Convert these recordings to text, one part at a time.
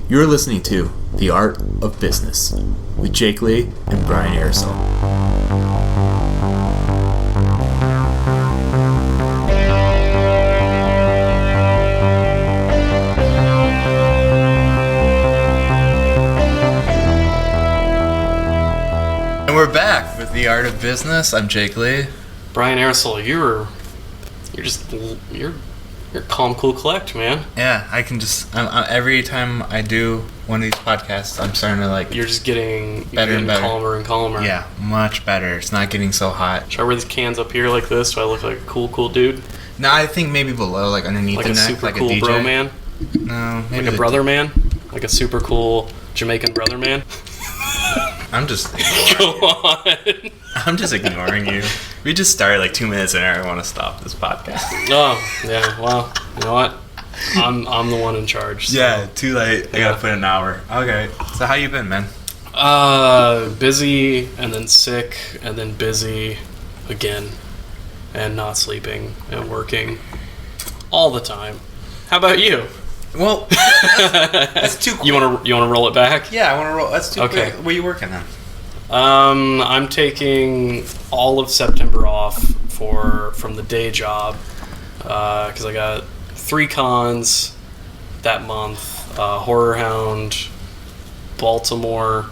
You're listening to The Art of Business with Jake Lee and Brian Aersol. And we're back with The Art of Business. I'm Jake Lee. Brian Aersol, you're calm, cool, collect, man. Yeah, I can just every time I do one of these podcasts, I'm starting to You're just getting better and better, calmer and calmer. Yeah, much better. It's not getting so hot. Should I wear these cans up here like this? Do I look like a cool dude? No, I think maybe below, like underneath like the a neck, super like cool a DJ. bro man? No, maybe like a brother man? Like a super cool Jamaican brother man? I'm just Go on. I'm just ignoring you. We just started like 2 minutes in and I want to stop this podcast. Oh, yeah, well, you know what? I'm the one in charge. So. Yeah, too late. I gotta put in an hour. Okay. So how you been, man? Busy, and then sick, and then busy again, and not sleeping, and working all the time. How about you? Well, that's too quick. You wanna roll it back? Yeah, I want to roll. That's too Okay. quick. Where you working then? I'm taking all of September off from the day job because I got 3 cons that month: Horror Hound, Baltimore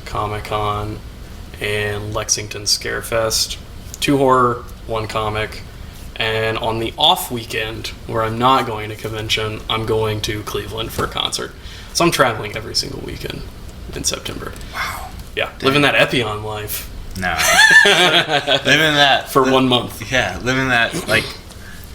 Comic Con, and Lexington Scarefest. 2 horror, 1 comic. And on the off weekend, where I'm not going to convention, I'm going to Cleveland for a concert. So I'm traveling every single weekend in September. Wow. Yeah, living that Epion life. No. Living that for 1 month. Yeah, living that like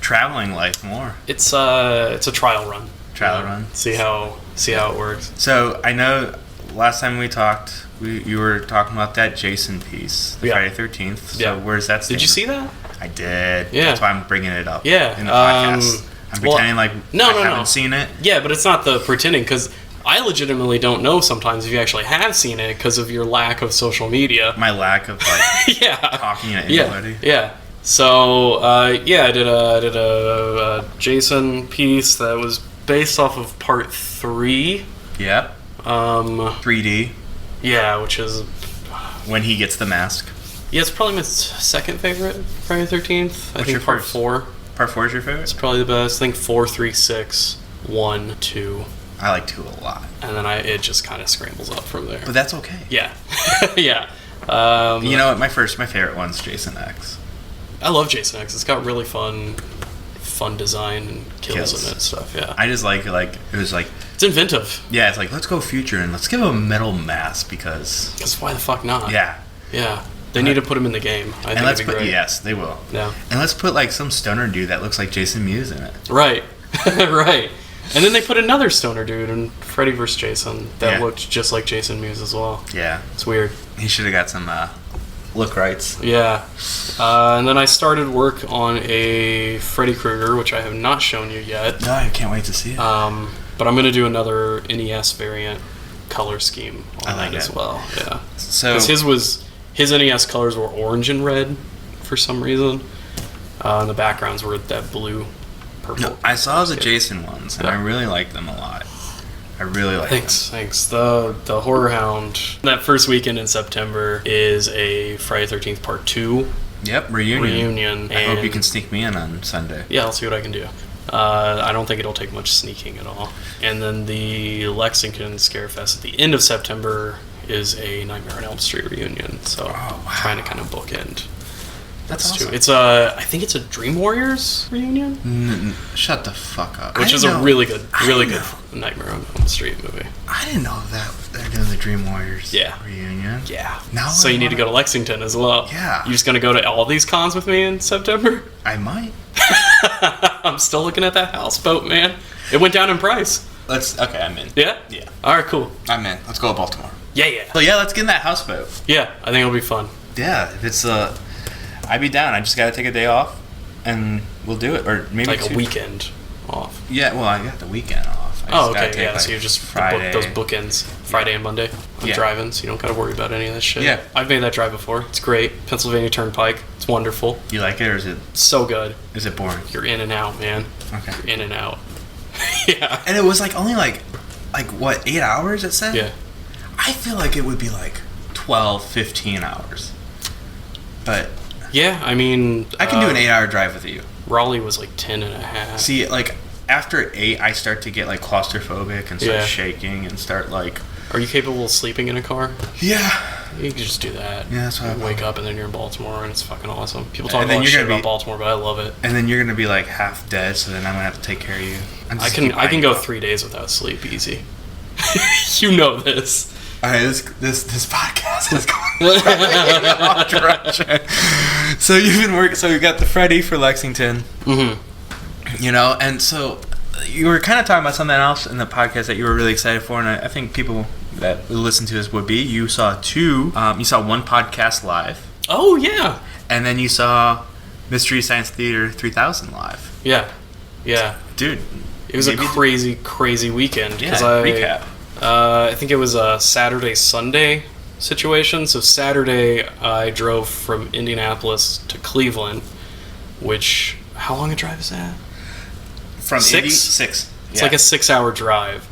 traveling life more. It's a trial run. Run. See how it works. So I know last time we talked, you were talking about that Jason piece, the Friday 13th. So where's that? Did you see that? I did. Yeah. That's why I'm bringing it up. Yeah. In the podcast. I'm pretending I haven't seen it. Yeah, but it's not the pretending, because I legitimately don't know sometimes if you actually have seen it because of your lack of social media. My lack of talking to anybody. Yeah. So I did a Jason piece that was based off of part 3. Yep. 3D. Yeah, which is when he gets the mask. Yeah, it's probably my second favorite Friday the 13th. I think part 4. Part 4 is your favorite? It's probably the best. I think 4, 3, 6, 1, 2. I like 2 a lot. And then it just kind of scrambles up from there. But that's okay. Yeah. Yeah. You know what? My favorite one's Jason X. I love Jason X. It's got really fun design and kills in it and stuff, yeah. I just like it was like... It's inventive. Yeah, it's like, let's go future and let's give him a metal mask because... Because why the fuck not? Yeah. Yeah. They need to put him in the game. I think it'd be great. Yes, they will. Yeah. And let's put like some stoner dude that looks like Jason Mewes in it. Right. Right. And then they put another stoner dude in Freddy vs. Jason that looked just like Jason Mewes as well. Yeah. It's weird. He should have got some look rights. Yeah. And then I started work on a Freddy Krueger, which I have not shown you yet. No, I can't wait to see it. But I'm going to do another NES variant color scheme on that as well. Yeah. So because his NES colors were orange and red for some reason. And the backgrounds were that blue, purple. No, I saw the Jason ones, and I really like them a lot. I really like them. Thanks. The Horror Hound, that first weekend in September, is a Friday 13th Part 2. Yep, reunion. I hope you can sneak me in on Sunday. Yeah, I'll see what I can do. I don't think it'll take much sneaking at all. And then the Lexington Scarefest at the end of September is a Nightmare on Elm Street reunion. So trying to kind of bookend. That's awesome. It's I think it's a Dream Warriors reunion. Shut the fuck up. Which is a really good Nightmare on Elm Street movie. I didn't know that they're doing the Dream Warriors reunion. Yeah. Now so you need to go to Lexington as well. Yeah. You just gonna go to all these cons with me in September? I might. I'm still looking at that houseboat, man. It went down in price. Okay, I'm in. Yeah? Yeah. Alright, cool. I'm in. Let's go to Baltimore. Yeah. So let's get in that houseboat. Yeah, I think it'll be fun. Yeah, if it's I'd be down. I just gotta take a day off and we'll do it. Or maybe like a weekend off. Yeah, well, I got the weekend off. So you just Friday. Those bookends, Friday and Monday. I'm driving, so you don't gotta worry about any of that shit. Yeah. I've made that drive before. It's great. Pennsylvania Turnpike. It's wonderful. You like it, or is it so good? Is it boring? You're in and out, man. Okay. You're in and out. Yeah. And it was like only like like, what, 8 hours it said? Yeah. I feel like it would be like 12, 15 hours. But Yeah, I mean... I can do an 8-hour drive with you. Raleigh was like 10 and a half. See, like, after 8, I start to get, like, claustrophobic and start Yeah. shaking and start, like... Are you capable of sleeping in a car? Yeah. You can just do that. Yeah, that's what You I wake up and then you're in Baltimore and it's fucking awesome. People talk And a then lot of you're shit gonna about Baltimore, but I love it. And then you're going to be, like, half dead, so then I'm going to have to take care of you. I can go 3 days without sleep easy. You know this. All right, this podcast is going in the wrong direction. So you've been working. So you got the Freddy for Lexington. Mm-hmm. You know, and so you were kind of talking about something else in the podcast that you were really excited for, and I think people that listen to this would be. You saw two. You saw one podcast live, Oh, yeah. and then you saw Mystery Science Theater 3000 live. Yeah. Yeah. Dude, It was a maybe- crazy weekend. Yeah, 'cause recap. I think it was a Saturday-Sunday situation. So Saturday, I drove from Indianapolis to Cleveland, which... How long a drive is that? From 6? Indy? 6. It's like a 6-hour drive.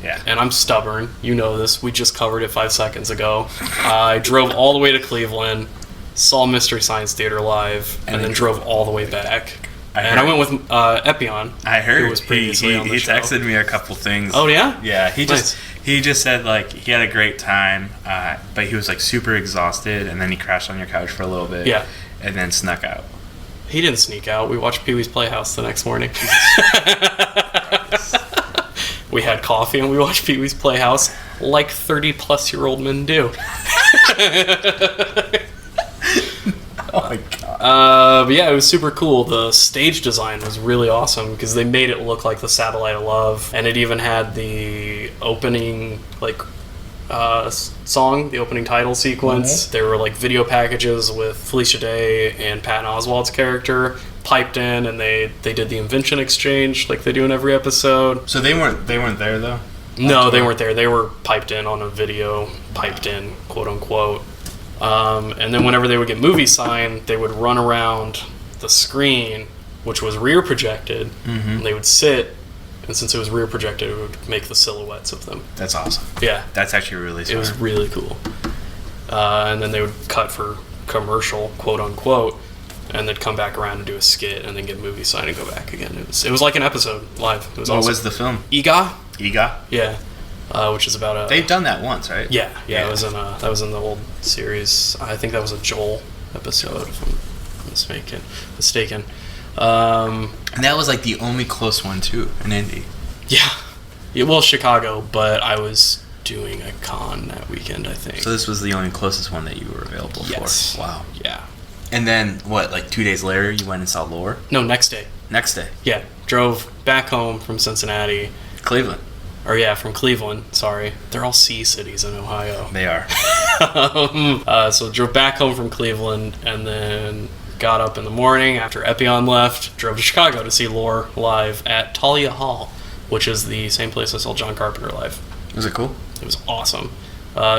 Yeah. And I'm stubborn. You know this. We just covered it 5 seconds ago. I drove all the way to Cleveland, saw Mystery Science Theater live, and then drove all the way back. I went with Epion. I heard who was previously on the he show. texted me a couple things. Oh, yeah? Yeah, he Nice. just said like he had a great time, but he was like super exhausted, and then he crashed on your couch for a little bit. Yeah. And then snuck out. He didn't sneak out. We watched Pee-wee's Playhouse the next morning. We had coffee and we watched Pee-wee's Playhouse like 30-plus-year-old men do. Oh my god. But yeah, it was super cool. The stage design was really awesome because they made it look like the Satellite of Love, and it even had the opening song, the opening title sequence. Mm-hmm. There were like video packages with Felicia Day and Patton Oswalt's character piped in, and they did the invention exchange like they do in every episode. So they weren't there though. No, they weren't there. They were piped in on a video, piped in, quote unquote. And then whenever they would get movie signed, they would run around the screen, which was rear projected, and they would sit, and since it was rear projected, it would make the silhouettes of them. That's awesome. Yeah, That's actually really smart. it was really cool. And then they would cut for commercial, quote unquote, and they'd come back around and do a skit, and then get movie signed and go back again. It was like an episode live. It was What awesome. was the film? Ega? Ega? Yeah. Which is about a... They've done that once, right? Yeah. It was that was in the old series. I think that was a Joel episode, if I'm mistaken. And that was like the only close one too in Indy. Yeah, well, Chicago, but I was doing a con that weekend, I think. So this was the only closest one that you were available Yes. for. Wow. Yeah. And then what? Like 2 days later, you went and saw Lore. No, next day. Next day, Yeah, drove back home from Cincinnati. Cleveland. Or yeah, from Cleveland. Sorry, they're all C cities in Ohio. They are. So drove back home from Cleveland, and then got up in the morning after Epion left. Drove to Chicago to see Lore live at Talia Hall, which is the same place I saw John Carpenter live. Was it cool? It was awesome.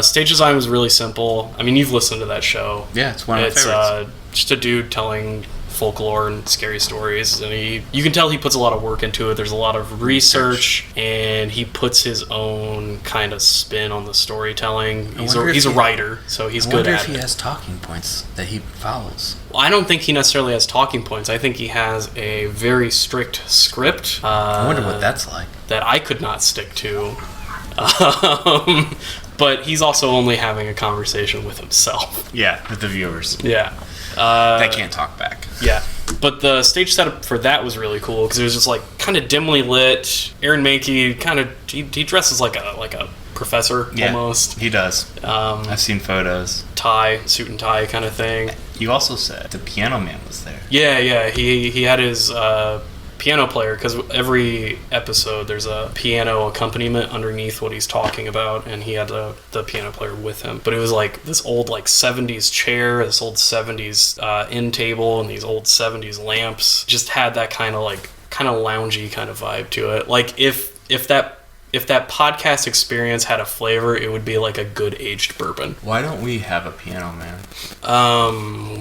Stage design was really simple. I mean, you've listened to that show. Yeah, it's one of my It's favorites. just a dude telling folklore and scary stories, and you can tell he puts a lot of work into it. There's a lot of research, and he puts his own kind of spin on the storytelling. He's a writer, so he's good I wonder at if he it. has talking points that he follows. I don't think he necessarily has talking points. I think he has a very strict script. I wonder what that's like. That I could not stick to. But he's also only having a conversation with himself. Yeah, with the viewers. Yeah. That can't talk back. Yeah. But the stage setup for that was really cool because it was just like kind of dimly lit. Aaron Mahnke he dresses like a professor almost. He does. I've seen photos. Suit and tie kind of thing. You also said the Piano Man was there. Yeah. He had his piano player, because every episode there's a piano accompaniment underneath what he's talking about, and he had the piano player with him. But it was like this old like 70s chair, this old 70s end table, and these old 70s lamps. Just had that kind of loungy kind of vibe to it. Like if that podcast experience had a flavor, it would be like a good aged bourbon. Why don't we have a Piano Man?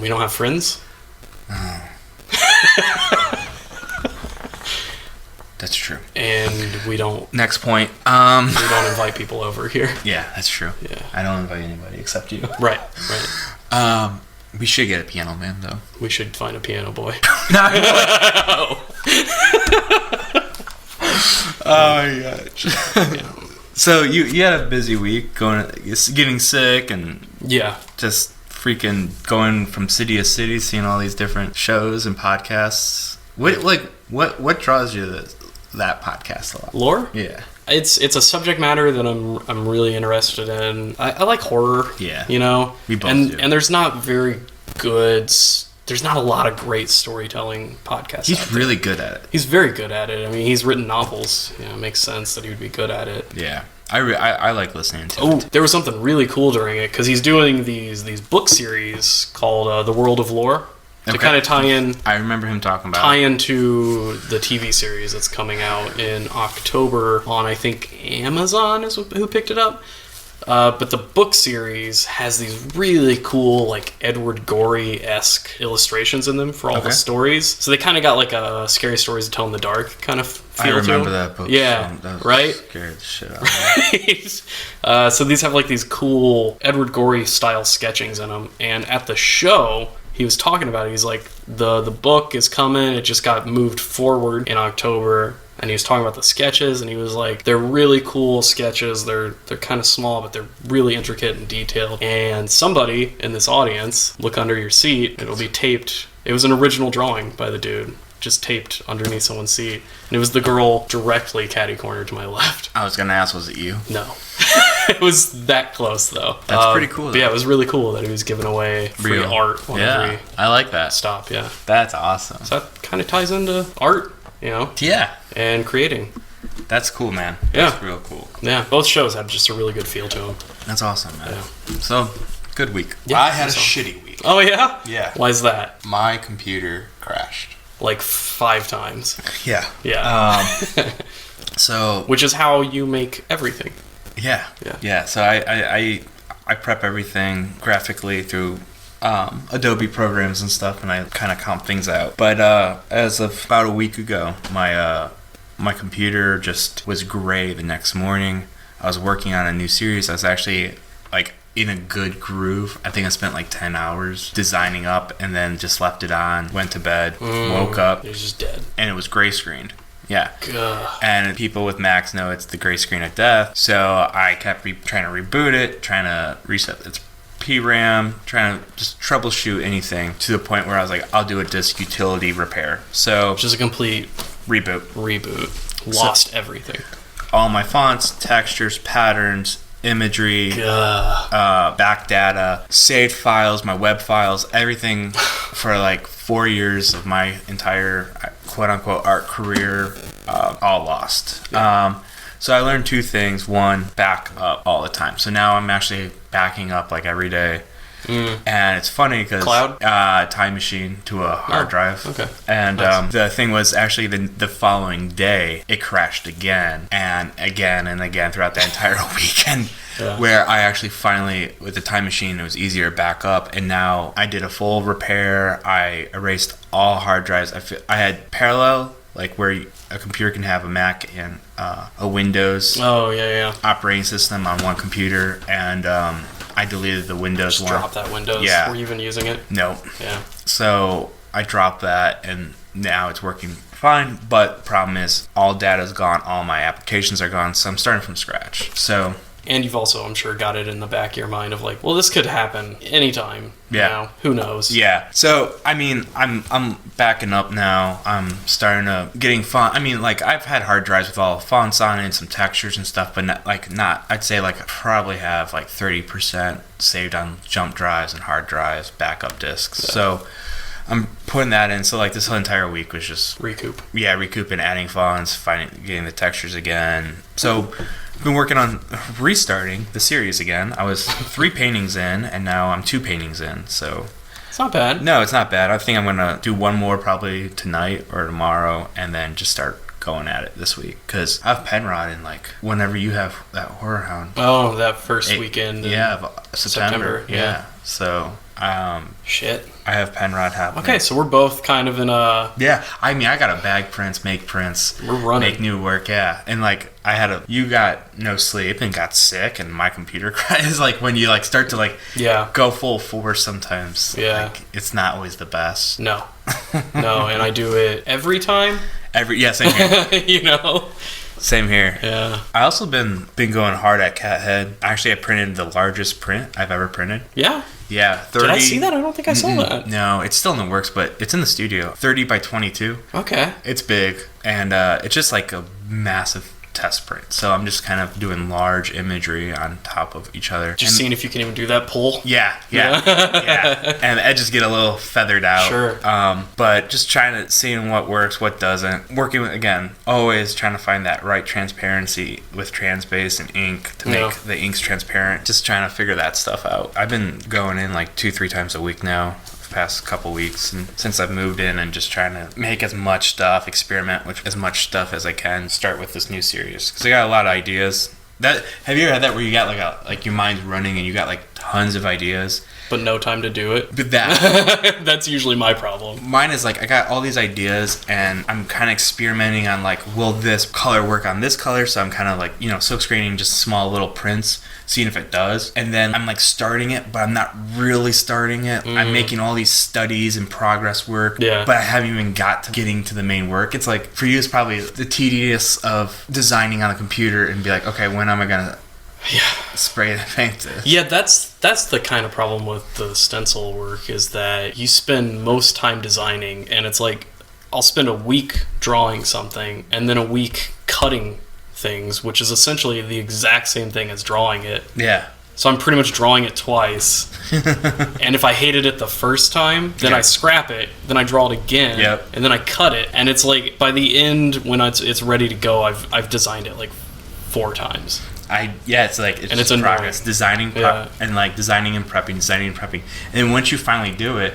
We don't have friends. That's true. And we don't Next point. we don't invite people over here. Yeah, that's true. Yeah. I don't invite anybody except you. Right. We should get a piano man, though. We should find a piano boy. Oh my gosh. So you had a busy week getting sick and Yeah. just freaking going from city to city, seeing all these different shows and podcasts. What draws you to that podcast a lot? Lore? Yeah. It's a subject matter that I'm really interested in. I like horror. Yeah. You know? We both do. And there's not very good... There's not a lot of great storytelling podcasts. He's really good at it. He's very good at it. I mean, he's written novels. You know, it makes sense that he would be good at it. Yeah. I like listening to Oh, it. there was something really cool during it because he's doing these book series called The World of Lore to Okay. kind of tie I remember him talking about tie it. into the TV series that's coming out in October on, I think, Amazon is who picked it up. But the book series has these really cool, like, Edward Gorey-esque illustrations in them for all the Okay. stories. So they kind of got like a Scary Stories to Tell in the Dark kind of feel I to remember them. that book. Yeah, That right? scared the shit out of me. So these have like these cool Edward Gorey style sketchings in them, and at the show he was talking about it. He's like, the book is coming, it just got moved forward in October, and he was talking about the sketches, and he was like, they're really cool sketches, they're kind of small, but they're really intricate and detailed, and somebody in this audience, look under your seat, it'll be taped. It was an original drawing by the dude, just taped underneath someone's seat, and it was the girl directly catty-cornered to my left. I was gonna ask, was it you? No. It was that close, though. That's pretty cool, But though. yeah, it was really cool that he was giving away free Real. art on Yeah, every I like that. stop, yeah. That's awesome. So that kind of ties into art, you know, Yeah, and creating. that's cool, man. Yeah. That's real cool. Yeah, both shows had just a really good feel to them. That's awesome, man. So, good week. Yeah, I had a so- shitty week. Oh, yeah? Yeah. Why is that? My computer crashed. Like 5 times. Yeah. Yeah. So, Which is how you make everything. yeah. Yeah. Yeah. So I prep everything graphically through Adobe programs and stuff, and I kind of comp things out. But as of about a week ago, my computer just was gray the next morning. I was working on a new series. I was actually like in a good groove. I think I spent like 10 hours designing up, and then just left it on, went to bed, woke up, You're just dead. and it was gray screened. Yeah. Ugh. And people with Macs know it's the gray screen of death. So I kept trying to reboot it, trying to reset its PRAM, trying to just troubleshoot anything, to the point where I was like, I'll do a disk utility repair. So Which is a complete reboot. reboot. Lost everything. All my fonts, textures, patterns, imagery, Ugh. back data, saved files, my web files, everything for like 4 years of my entire quote-unquote art career, all lost. Yeah. So I learned 2 things. One, back up all the time. So now I'm actually backing up like every day. And it's funny because Cloud? Time Machine to a hard drive. Okay. And Nice. the thing was actually the following day it crashed again and again and again throughout the entire weekend. Yeah. Where I actually finally, with the Time Machine, it was easier to back up, and now I did a full repair. I erased all hard drives. I had parallel, like where a computer can have a Mac and a Windows Oh, yeah. operating system on one computer, and I deleted the Windows Just one. drop that Windows. Yeah. Were you even using it? No. Yeah. So I dropped that, and now it's working fine. But the problem is, all data's gone, all my applications are gone, so I'm starting from scratch. So And you've also, I'm sure, got it in the back of your mind of like, well, this could happen anytime. Yeah. You know, who knows? yeah. So I mean, I'm backing up now. I'm starting to getting font. I mean, like I've had hard drives with all the fonts on it and some textures and stuff, but not. I'd say like I probably have like 30% saved on jump drives and hard drives, backup disks. Yeah. So I'm putting that in. So like this whole entire week was just Recoup. recouping, adding fonts, getting the textures again. So I've been working on restarting the series again. I was 3 paintings in, and now I'm 2 paintings in. So It's not bad. no, it's not bad. I think I'm gonna do one more probably tonight or tomorrow, and then just start going at it this week. Cause I have Penrod in like whenever you have that Horror Hound. Oh, that first weekend. in Yeah, of September. September, yeah. So Shit. I have Penrod happening. Okay, so we're both kind of in a... Yeah, I mean, I got to bag prints, make prints. We're running. Make new work, yeah. And, like, you got no sleep and got sick, and my computer is like, when you, like, start to, like, go full force sometimes. Yeah. Like, it's not always the best. No. No, and I do it every time. Yeah, same here. You know? Same here. Yeah. I also been going hard at Cathead. Actually, I printed the largest print I've ever printed. Yeah? Yeah, 30. Did I see that? I don't think I saw that. No, it's still in the works, but it's in the studio. 30 by 22. Okay. It's big, and it's just like a massive test print. So I'm just kind of doing large imagery on top of each other. Just seeing if you can even do that pull. Yeah. And the edges get a little feathered out. Sure. But just trying to seeing what works, what doesn't. Working with, again, always trying to find that right transparency with Transbase and ink to make the inks transparent. Just trying to figure that stuff out. I've been going in like 2-3 times a week now. Past couple weeks, and since I've moved in, and just trying to make as much stuff, experiment with as much stuff as I can, start with this new series because I got a lot of ideas. Have you ever had that where you got like your mind's running and you got like tons of ideas but no time to do it? But that's usually my problem. Mine is like I got all these ideas and I'm kind of experimenting on like, will this color work on this color? So I'm kind of like, silk screening just small little prints, seeing if it does. And then I'm like starting it, but I'm not really starting it. I'm making all these studies and progress work, but I haven't even got to getting to the main work. It's like, for you, it's probably the tedious of designing on a computer and be like, okay, when am I going to spray and paint this? Yeah, that's the kind of problem with the stencil work, is that you spend most time designing, and it's like I'll spend a week drawing something and then a week cutting things, which is essentially the exact same thing as drawing it. Yeah. So I'm pretty much drawing it twice. And if I hated it the first time, then I scrap it, then I draw it again, and then I cut it. And it's like, by the end, when it's ready to go, I've designed it like 4 times. It's like it's just progress, designing and like designing and prepping, and once you finally do it,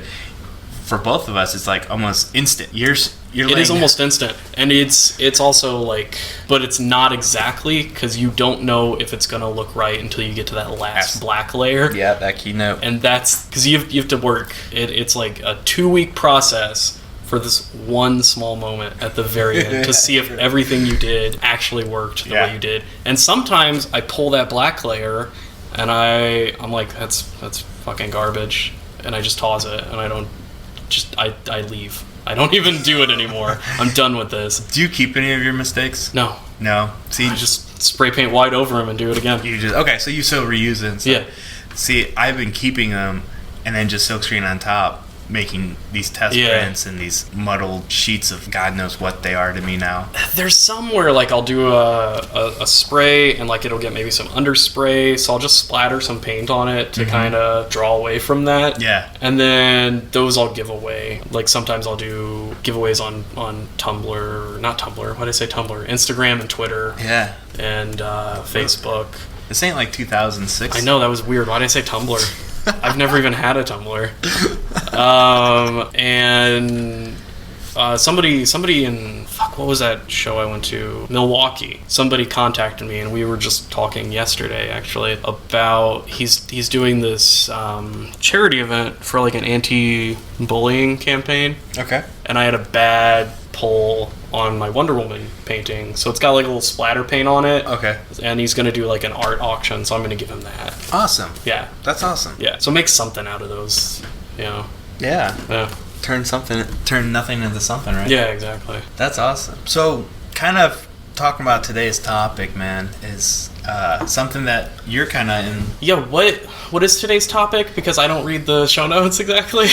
for both of us, it's like almost instant. It is almost instant, and it's also like, but it's not exactly, because you don't know if it's gonna look right until you get to that last black layer. Yeah, that keynote, and that's because you have to work. It's like a 2-week process for this one small moment at the very end to see if everything you did actually worked the way you did. And sometimes I pull that black layer and I'm like, that's fucking garbage, and I just toss it, and I leave. I don't even do it anymore. I'm done with this. Do you keep any of your mistakes? No. See, I just spray paint white over them and do it again. So you still reuse it and stuff. Yeah. See, I've been keeping them and then just silkscreen on top, making these test prints and these muddled sheets of God knows what they are to me now. There's some where like I'll do a spray and like it'll get maybe some underspray, so I'll just splatter some paint on it to kind of draw away from that. Yeah. And then those I'll give away. Like sometimes I'll do giveaways on Tumblr, not Tumblr, why did I say Tumblr? Instagram and Twitter. Yeah. And Facebook. This ain't like 2006. I know, that was weird. Why did I say Tumblr? I've never even had a Tumblr. And somebody in, what was that show I went to? Milwaukee. Somebody contacted me, and we were just talking yesterday, actually, about he's doing this charity event for like an anti-bullying campaign. Okay. And I had a bad pull on my Wonder Woman painting, so it's got like a little splatter paint on it. Okay. And he's gonna do like an art auction, so I'm gonna give him that. Awesome. Yeah. That's awesome. Yeah. So make something out of those, Yeah. Yeah. Turn nothing into something, right? Yeah, exactly. That's awesome. So, kind of talking about today's topic, man, is something that you're kind of in. Yeah. What is today's topic? Because I don't read the show notes exactly.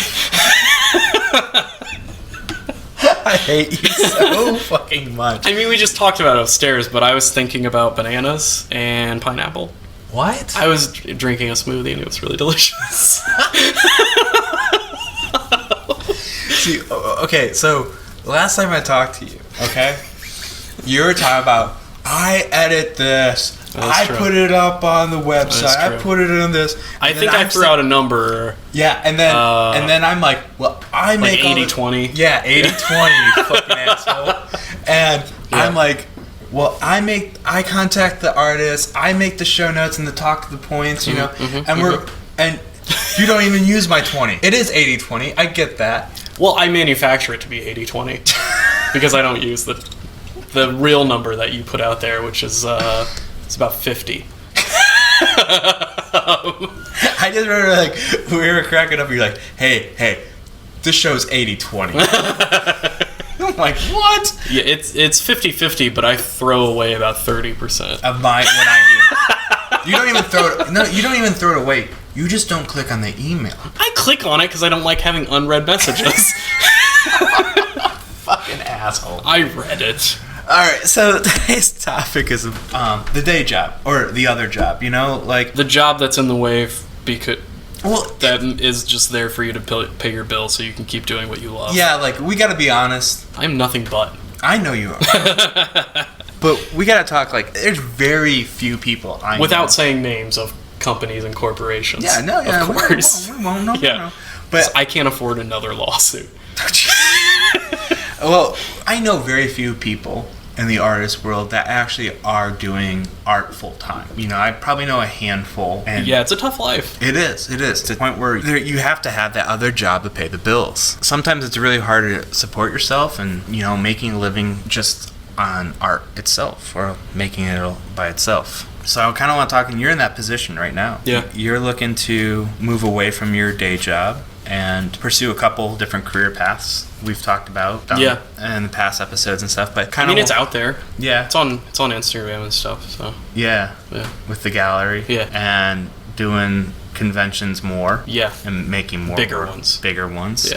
I hate you so fucking much. I mean, we just talked about it upstairs, but I was thinking about bananas and pineapple. What? I was drinking a smoothie and it was really delicious. See, okay, so last time I talked to you, okay, you were talking about, I edit this, I put it up on the website, I put it in this. I think I threw out a number. Yeah, and then I'm like, well, I make like 80-20. Yeah, 80-20, you fucking asshole. And I'm like, well, I contact the artist, I make the show notes and the talk to the points, and You don't even use my 20. It is 80-20. I get that. Well, I manufacture it to be 80-20 because I don't use the real number that you put out there, which is it's about 50. I just remember, like, we were cracking up. You're like, hey, this show's 80-20. I'm like, what? Yeah, it's 50-50, but I throw away about 30% of what I do. You don't even throw it. No, you don't even throw it away. You just don't click on the email. I click on it because I don't like having unread messages. Fucking asshole. I read it. All right, so today's topic is the day job or the other job. You know, like the job that's in the way because well, that is just there for you to pay your bills so you can keep doing what you love. Yeah, like we got to be honest. I'm nothing but. I know you are. But we got to talk like there's very few people I know. Without saying names of companies and corporations. Yeah, no, yeah, of course. We won't no, yeah. No. But I can't afford another lawsuit. Well, I know very few people in the artist world that actually are doing art full time. You know, I probably know a handful. And yeah, it's a tough life. It is. To the point where you have to have that other job to pay the bills. Sometimes it's really hard to support yourself and, you know, making a living just on art itself or making it by itself. So I kind of want to talk, and you're in that position right now. Yeah. You're looking to move away from your day job and pursue a couple different career paths we've talked about in the past episodes and stuff. But kind of, it's out there. Yeah. It's on Instagram and stuff. So yeah. With the gallery. Yeah. And doing conventions more. Yeah. And making more bigger ones.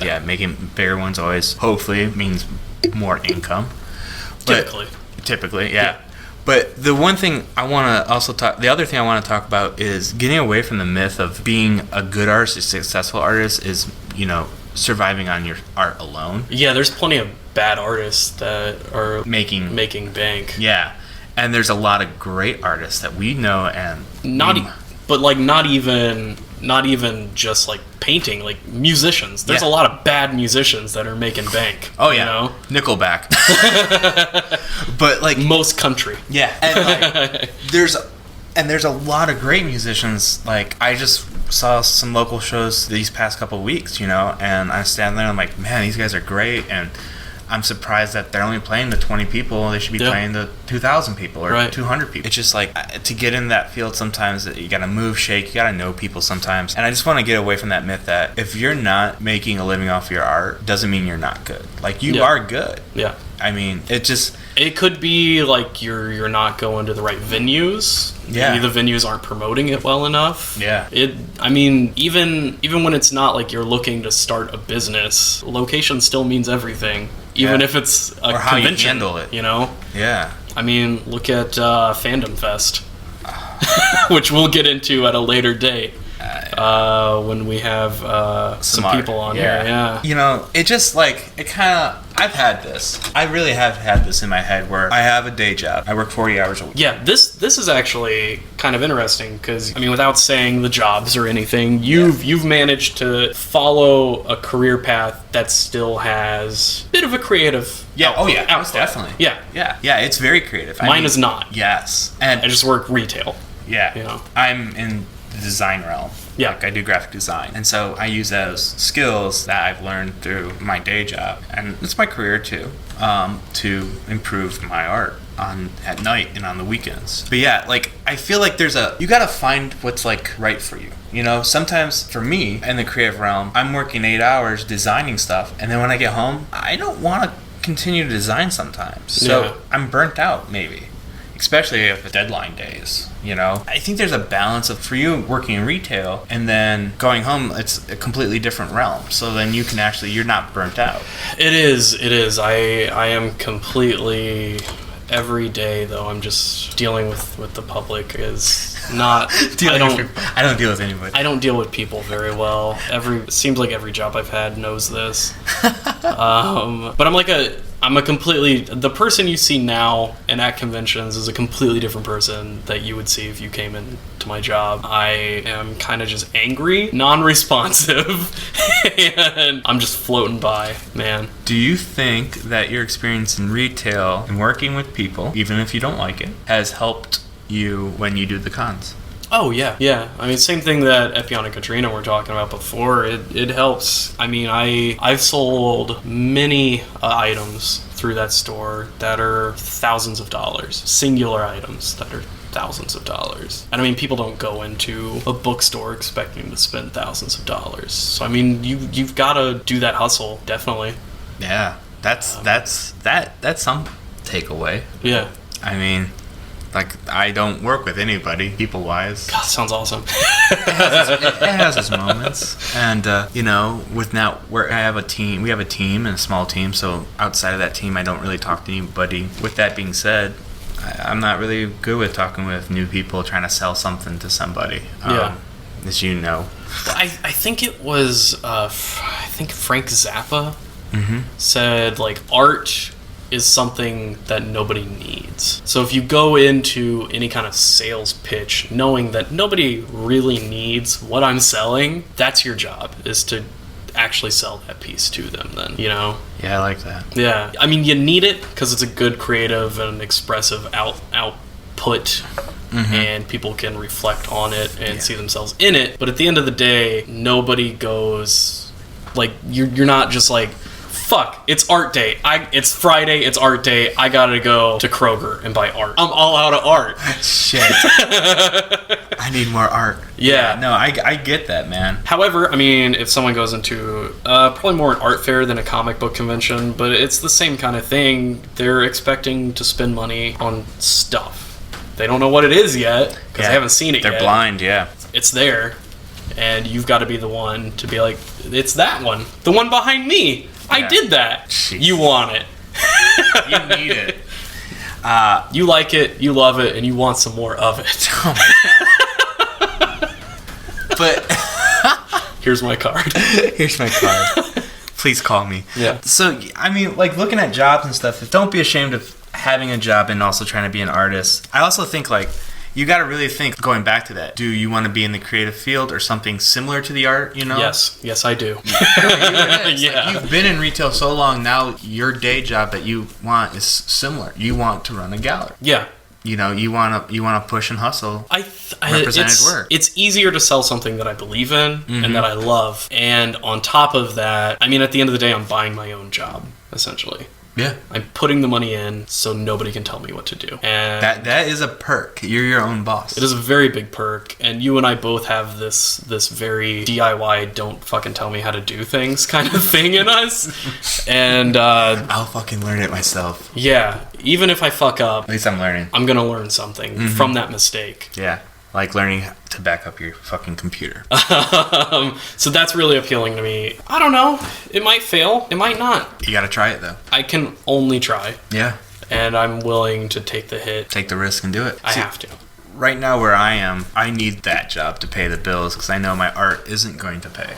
Yeah. Making bigger ones always hopefully means more income. Typically, yeah. But the one thing I want to also the other thing I want to talk about is getting away from the myth of being a good artist, a successful artist is, you know, surviving on your art alone. Yeah, there's plenty of bad artists that are making bank. Yeah. And there's a lot of great artists that we know and not even just like painting, like musicians. There's a lot of bad musicians that are making bank. Oh yeah, you know? Nickelback. But like most country. Yeah, and like there's a lot of great musicians. Like I just saw some local shows these past couple of weeks, you know, and I stand there and I'm like, man, these guys are great, and I'm surprised that they're only playing the 20 people. They should be playing the 2,000 people or 200 people. It's just like, to get in that field sometimes, you got to move, shake, you got to know people sometimes. And I just want to get away from that myth that if you're not making a living off your art, doesn't mean you're not good. Like, you are good. Yeah. I mean, it could be like you're not going to the right venues. Yeah. Maybe the venues aren't promoting it well enough. Yeah. I mean, even when it's not like you're looking to start a business, location still means everything. Even if it's a or how convention, you handle it. You know? Yeah. I mean, look at Fandom Fest, which we'll get into at a later date. When we have some people on here. Yeah. You know, it just like, it kind of, I really have had this in my head where I have a day job. I work 40 hours a week. Yeah, this is actually kind of interesting because, I mean, without saying the jobs or anything, you've managed to follow a career path that still has a bit of a creative output. Most definitely. Yeah, it's very creative. Mine is not. Yes. And I just work retail. Yeah. You know. I'm in the design realm. Yeah. Like I do graphic design. And so I use those skills that I've learned through my day job, and it's my career too, to improve my art at night and on the weekends. But yeah, like I feel like you gotta find what's like right for you. You know, sometimes for me in the creative realm, I'm working 8 hours designing stuff, and then when I get home, I don't want to continue to design sometimes. So I'm burnt out maybe. Especially if the deadline days, you know. I think there's a balance of, for you working in retail and then going home, it's a completely different realm. So then you can you're not burnt out. It is. I am completely, every day though, I'm just dealing with the public is not, I don't deal with anybody. I don't deal with people very well. It seems like every job I've had knows this. But the person you see now and at conventions is a completely different person that you would see if you came into my job. I am kind of just angry, non-responsive, and I'm just floating by, man. Do you think that your experience in retail and working with people, even if you don't like it, has helped you when you do the cons? Oh yeah, yeah. I mean, same thing that Epion and Katrina were talking about before. It helps. I mean, I've sold many items through that store that are thousands of dollars, singular items that are thousands of dollars. And I mean, people don't go into a bookstore expecting to spend thousands of dollars. So I mean, you've got to do that hustle, definitely. Yeah, that's some takeaway. Yeah. I mean, like, I don't work with anybody, people-wise. God, sounds awesome. It has its moments. And, you know, with now, we have a team, and a small team, so outside of that team, I don't really talk to anybody. With that being said, I'm not really good with talking with new people, trying to sell something to somebody. Yeah. As you know. I think it was, I think Frank Zappa said, like, art is something that nobody needs. So if you go into any kind of sales pitch knowing that nobody really needs what I'm selling, that's your job, is to actually sell that piece to them then, you know? Yeah, I like that. Yeah. I mean, you need it because it's a good creative and expressive output. And people can reflect on it and see themselves in it. But at the end of the day, nobody goes, like, you're not just like, fuck, it's art day. It's Friday, it's art day. I gotta go to Kroger and buy art. I'm all out of art. Shit. I need more art. Yeah. No, I get that, man. However, I mean, if someone goes into probably more an art fair than a comic book convention, but it's the same kind of thing. They're expecting to spend money on stuff. They don't know what it is yet because they haven't seen it yet. They're blind, yeah. It's there, and you've got to be the one to be like, it's that one. The one behind me. I did that. Jeez. You want it. You need it. You like it, you love it, and you want some more of it. Oh my God. But here's my card. Here's my card. Please call me. Yeah. So, I mean, like, looking at jobs and stuff, don't be ashamed of having a job and also trying to be an artist. I also think, like, you got to really think, going back to that, do you want to be in the creative field or something similar to the art, you know? Yes, I do. Yeah. Like, you've been in retail so long, now your day job that you want is similar. You want to run a gallery. Yeah. You know, you want to push and hustle represented work. It's easier to sell something that I believe in and that I love. And on top of that, I mean, at the end of the day, I'm buying my own job, essentially. Yeah. I'm putting the money in so nobody can tell me what to do. And that is a perk. You're your own boss. it is a very big perk. And you and I both have this very DIY, don't fucking tell me how to do things kind of thing in us. And I'll fucking learn it myself. yeah, even if I fuck up, At least I'm learning. I'm going to learn something from that mistake. Yeah. Like learning to back up your fucking computer. So that's really appealing to me. I don't know. It might fail. It might not. You got to try it, though. I can only try. Yeah. And I'm willing to take the hit. Take the risk and do it. I have to. Right now where I am, I need that job to pay the bills because I know my art isn't going to pay.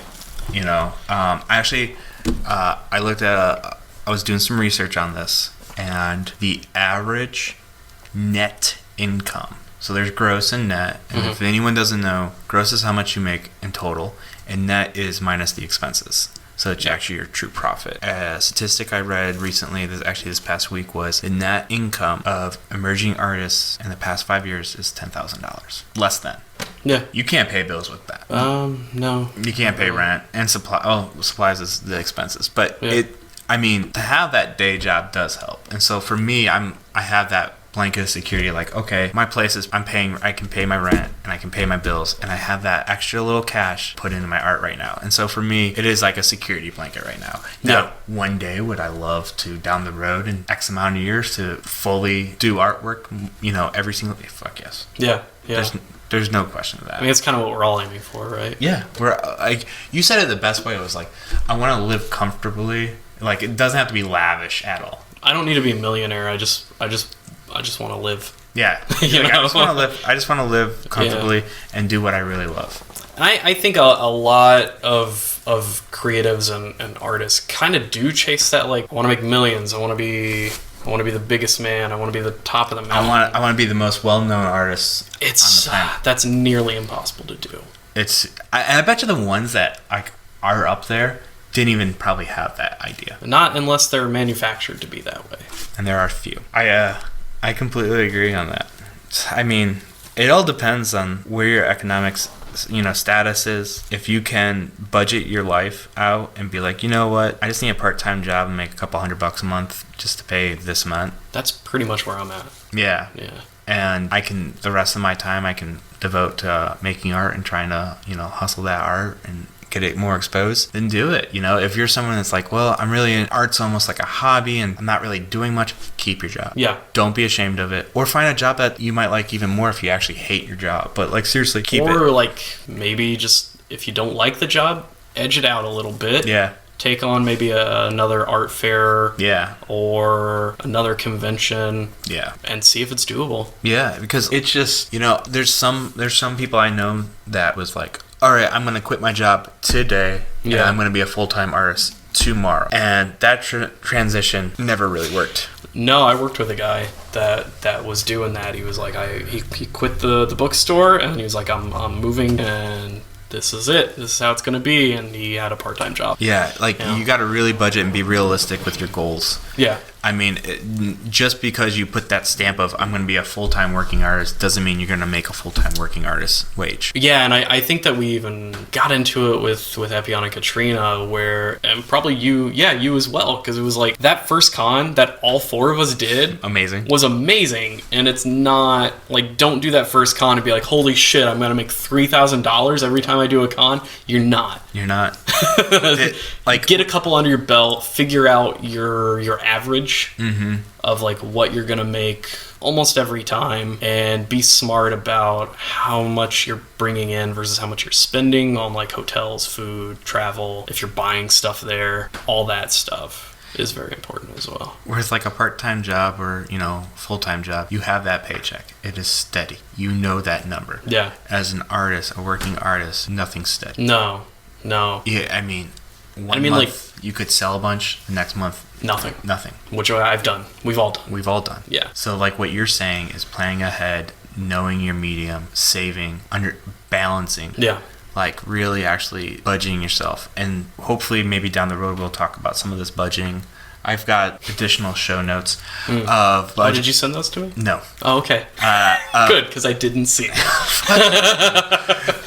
You know, I looked at I was doing some research on this, and the average net income. So there's gross and net, and if anyone doesn't know, gross is how much you make in total, and net is minus the expenses. So it's actually your true profit. A statistic I read recently, this past week, was the net income of emerging artists in the past 5 years is $10,000. Less than. Yeah. You can't pay bills with that. No. You can't pay rent and supply. Oh, supplies is the expenses, but to have that day job does help. And so for me, I have that blanket of security, like, okay, my place is, I can pay my rent and I can pay my bills, and I have that extra little cash put into my art right now. And so for me, it is like a security blanket right now. Now, one day would I love to, down the road in X amount of years, to fully do artwork, you know, every single day? Fuck yes. Yeah. There's no question of that. I mean, it's kind of what we're all aiming for, right? Yeah. We're like, you said it the best way. It was like, I want to live comfortably. Like, it doesn't have to be lavish at all. I don't need to be a millionaire. I just want to live. Yeah. You like, know? I just want to live comfortably and do what I really love. And I think a lot of creatives and artists kind of do chase that, like, I want to make millions. I want to be the biggest man. I want to be the top of the mountain. I want to be the most well-known artist on the planet. That's nearly impossible to do. I bet you the ones that like are up there didn't even probably have that idea. Not unless they're manufactured to be that way. And there are few. I completely agree on that. I mean, It all depends on where your economics, status is. If you can budget your life out and be like, you know what, I just need a part-time job and make a couple $100 a month just to pay this amount. That's pretty much where I'm at. Yeah. Yeah. And the rest of my time I can devote to making art and trying to, hustle that art and get it more exposed, then do it. If you're someone that's like, well, I'm really in art's almost like a hobby and I'm not really doing much, keep your job. Yeah. Don't be ashamed of it. Or find a job that you might like even more if you actually hate your job. But like seriously, keep it. Or like maybe just if you don't like the job, edge it out a little bit. Yeah. Take on maybe another art fair. Yeah. Or another convention. Yeah. And see if it's doable. Yeah, because it's just, there's some people I know that was like, all right, I'm going to quit my job today and I'm going to be a full-time artist tomorrow. And that transition never really worked. No, I worked with a guy that was doing that. He was like, he quit the bookstore and he was like, I'm moving and this is it. This is how it's going to be. And he had a part-time job. Yeah, you got to really budget and be realistic with your goals. Yeah. I mean, just because you put that stamp of I'm going to be a full-time working artist doesn't mean you're going to make a full-time working artist wage. Yeah, and I think that we even got into it with Epion and Katrina and probably you as well, because it was like that first con that all four of us did was amazing. And it's not like, don't do that first con and be like, holy shit, I'm going to make $3,000 every time I do a con. You're not. Get a couple under your belt, figure out your average of like what you're gonna make almost every time, and be smart about how much you're bringing in versus how much you're spending on like hotels, food, travel, if you're buying stuff there. All that stuff is very important as well. Whereas like a part-time job or full-time job, you have that paycheck. It is steady. You know that number. Yeah. As an artist, a working artist, nothing's steady. No. Yeah, I mean, one month you could sell a bunch, the next month nothing. Which I've done. We've all done. Yeah. So like what you're saying is planning ahead, knowing your medium, saving, balancing. Yeah. Like really actually budgeting yourself. And hopefully maybe down the road we'll talk about some of this budgeting. I've got additional show notes of budget. Oh, did you send those to me? No. Oh, okay. Good, because I didn't see it.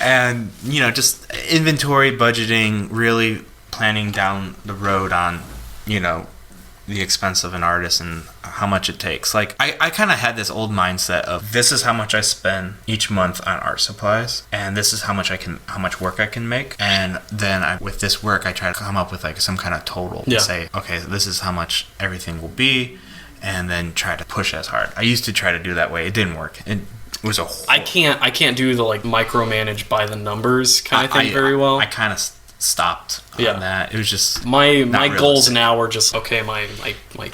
And, just inventory budgeting, really planning down the road on, the expense of an artist and how much it takes. Like, I kind of had this old mindset of this is how much I spend each month on art supplies, and this is how much work I can make. And then with this work, I try to come up with like some kind of total to say, okay, this is how much everything will be, and then try to push as hard. I used to try to do that way. It didn't work. It was a whole... I can't do the like micromanage by the numbers kind of thing very well. I kind of stopped on that. It was just my goals now are just okay, my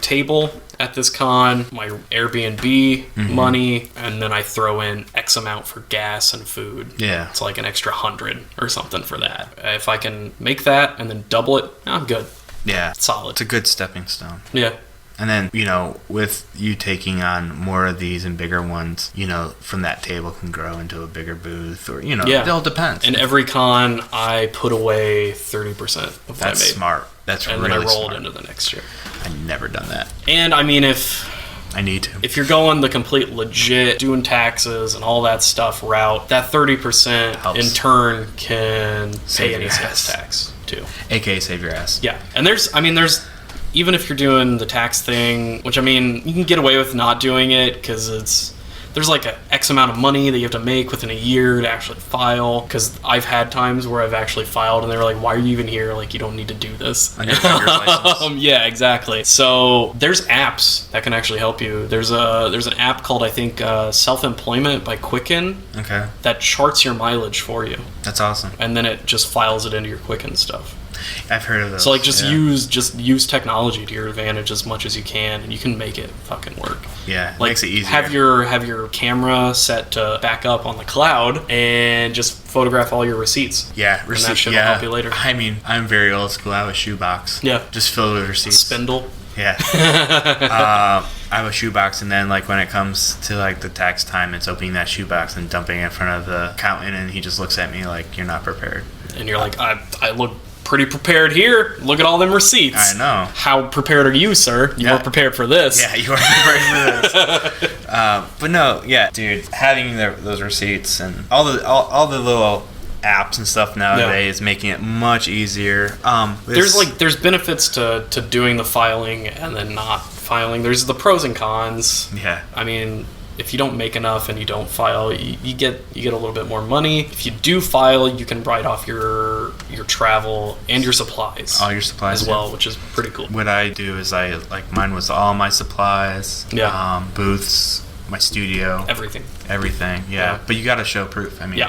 table at this con, my Airbnb money, and then I throw in X amount for gas and food. Yeah. It's like an extra 100 or something for that. If I can make that and then double it, I'm good. Yeah. Solid. It's a good stepping stone. Yeah. And then, with you taking on more of these and bigger ones, from that table can grow into a bigger booth or, it all depends. And every con, I put away 30% of what I made. That's smart. That's really smart. And then I rolled into the next year. I've never done that. And, I mean, if... I need to. If you're going the complete legit, doing taxes and all that stuff route, that 30% helps. In turn can pay any sales tax, too. AKA save your ass. Yeah. And there's... Even if you're doing the tax thing, which, you can get away with not doing it because there's like a X amount of money that you have to make within a year to actually file. Because I've had times where I've actually filed and they were like, why are you even here? Like, you don't need to do this. On your license. Yeah, exactly. So there's apps that can actually help you. There's an app called, I think, Self-Employment by Quicken. Okay. That charts your mileage for you. That's awesome. And then it just files it into your Quicken stuff. I've heard of those. So use technology to your advantage as much as you can, and you can make it fucking work. Yeah, it makes it easier. Have your camera set to back up on the cloud and just photograph all your receipts. Yeah, receipts. And that shit will help you later. I'm very old school. I have a shoebox. Yeah, just filled with receipts. Spindle. Yeah. I have a shoebox, and then like when it comes to like the tax time, it's opening that shoebox and dumping it in front of the accountant, and he just looks at me like, you're not prepared. And you're like, I look pretty prepared here. Look at all them receipts. I know. How prepared are you, sir? You were prepared for this. Yeah, you were prepared for this. But no, yeah, dude, having those receipts and all the little apps and stuff nowadays is making it much easier. There's benefits to doing the filing and then not filing. There's the pros and cons. Yeah. I mean, if you don't make enough and you don't file, you get a little bit more money. If you do file, you can write off your travel and your supplies. All your supplies as well, which is pretty cool. What I do is mine was all my supplies, booths, my studio, everything. Yeah. But you got to show proof. I mean,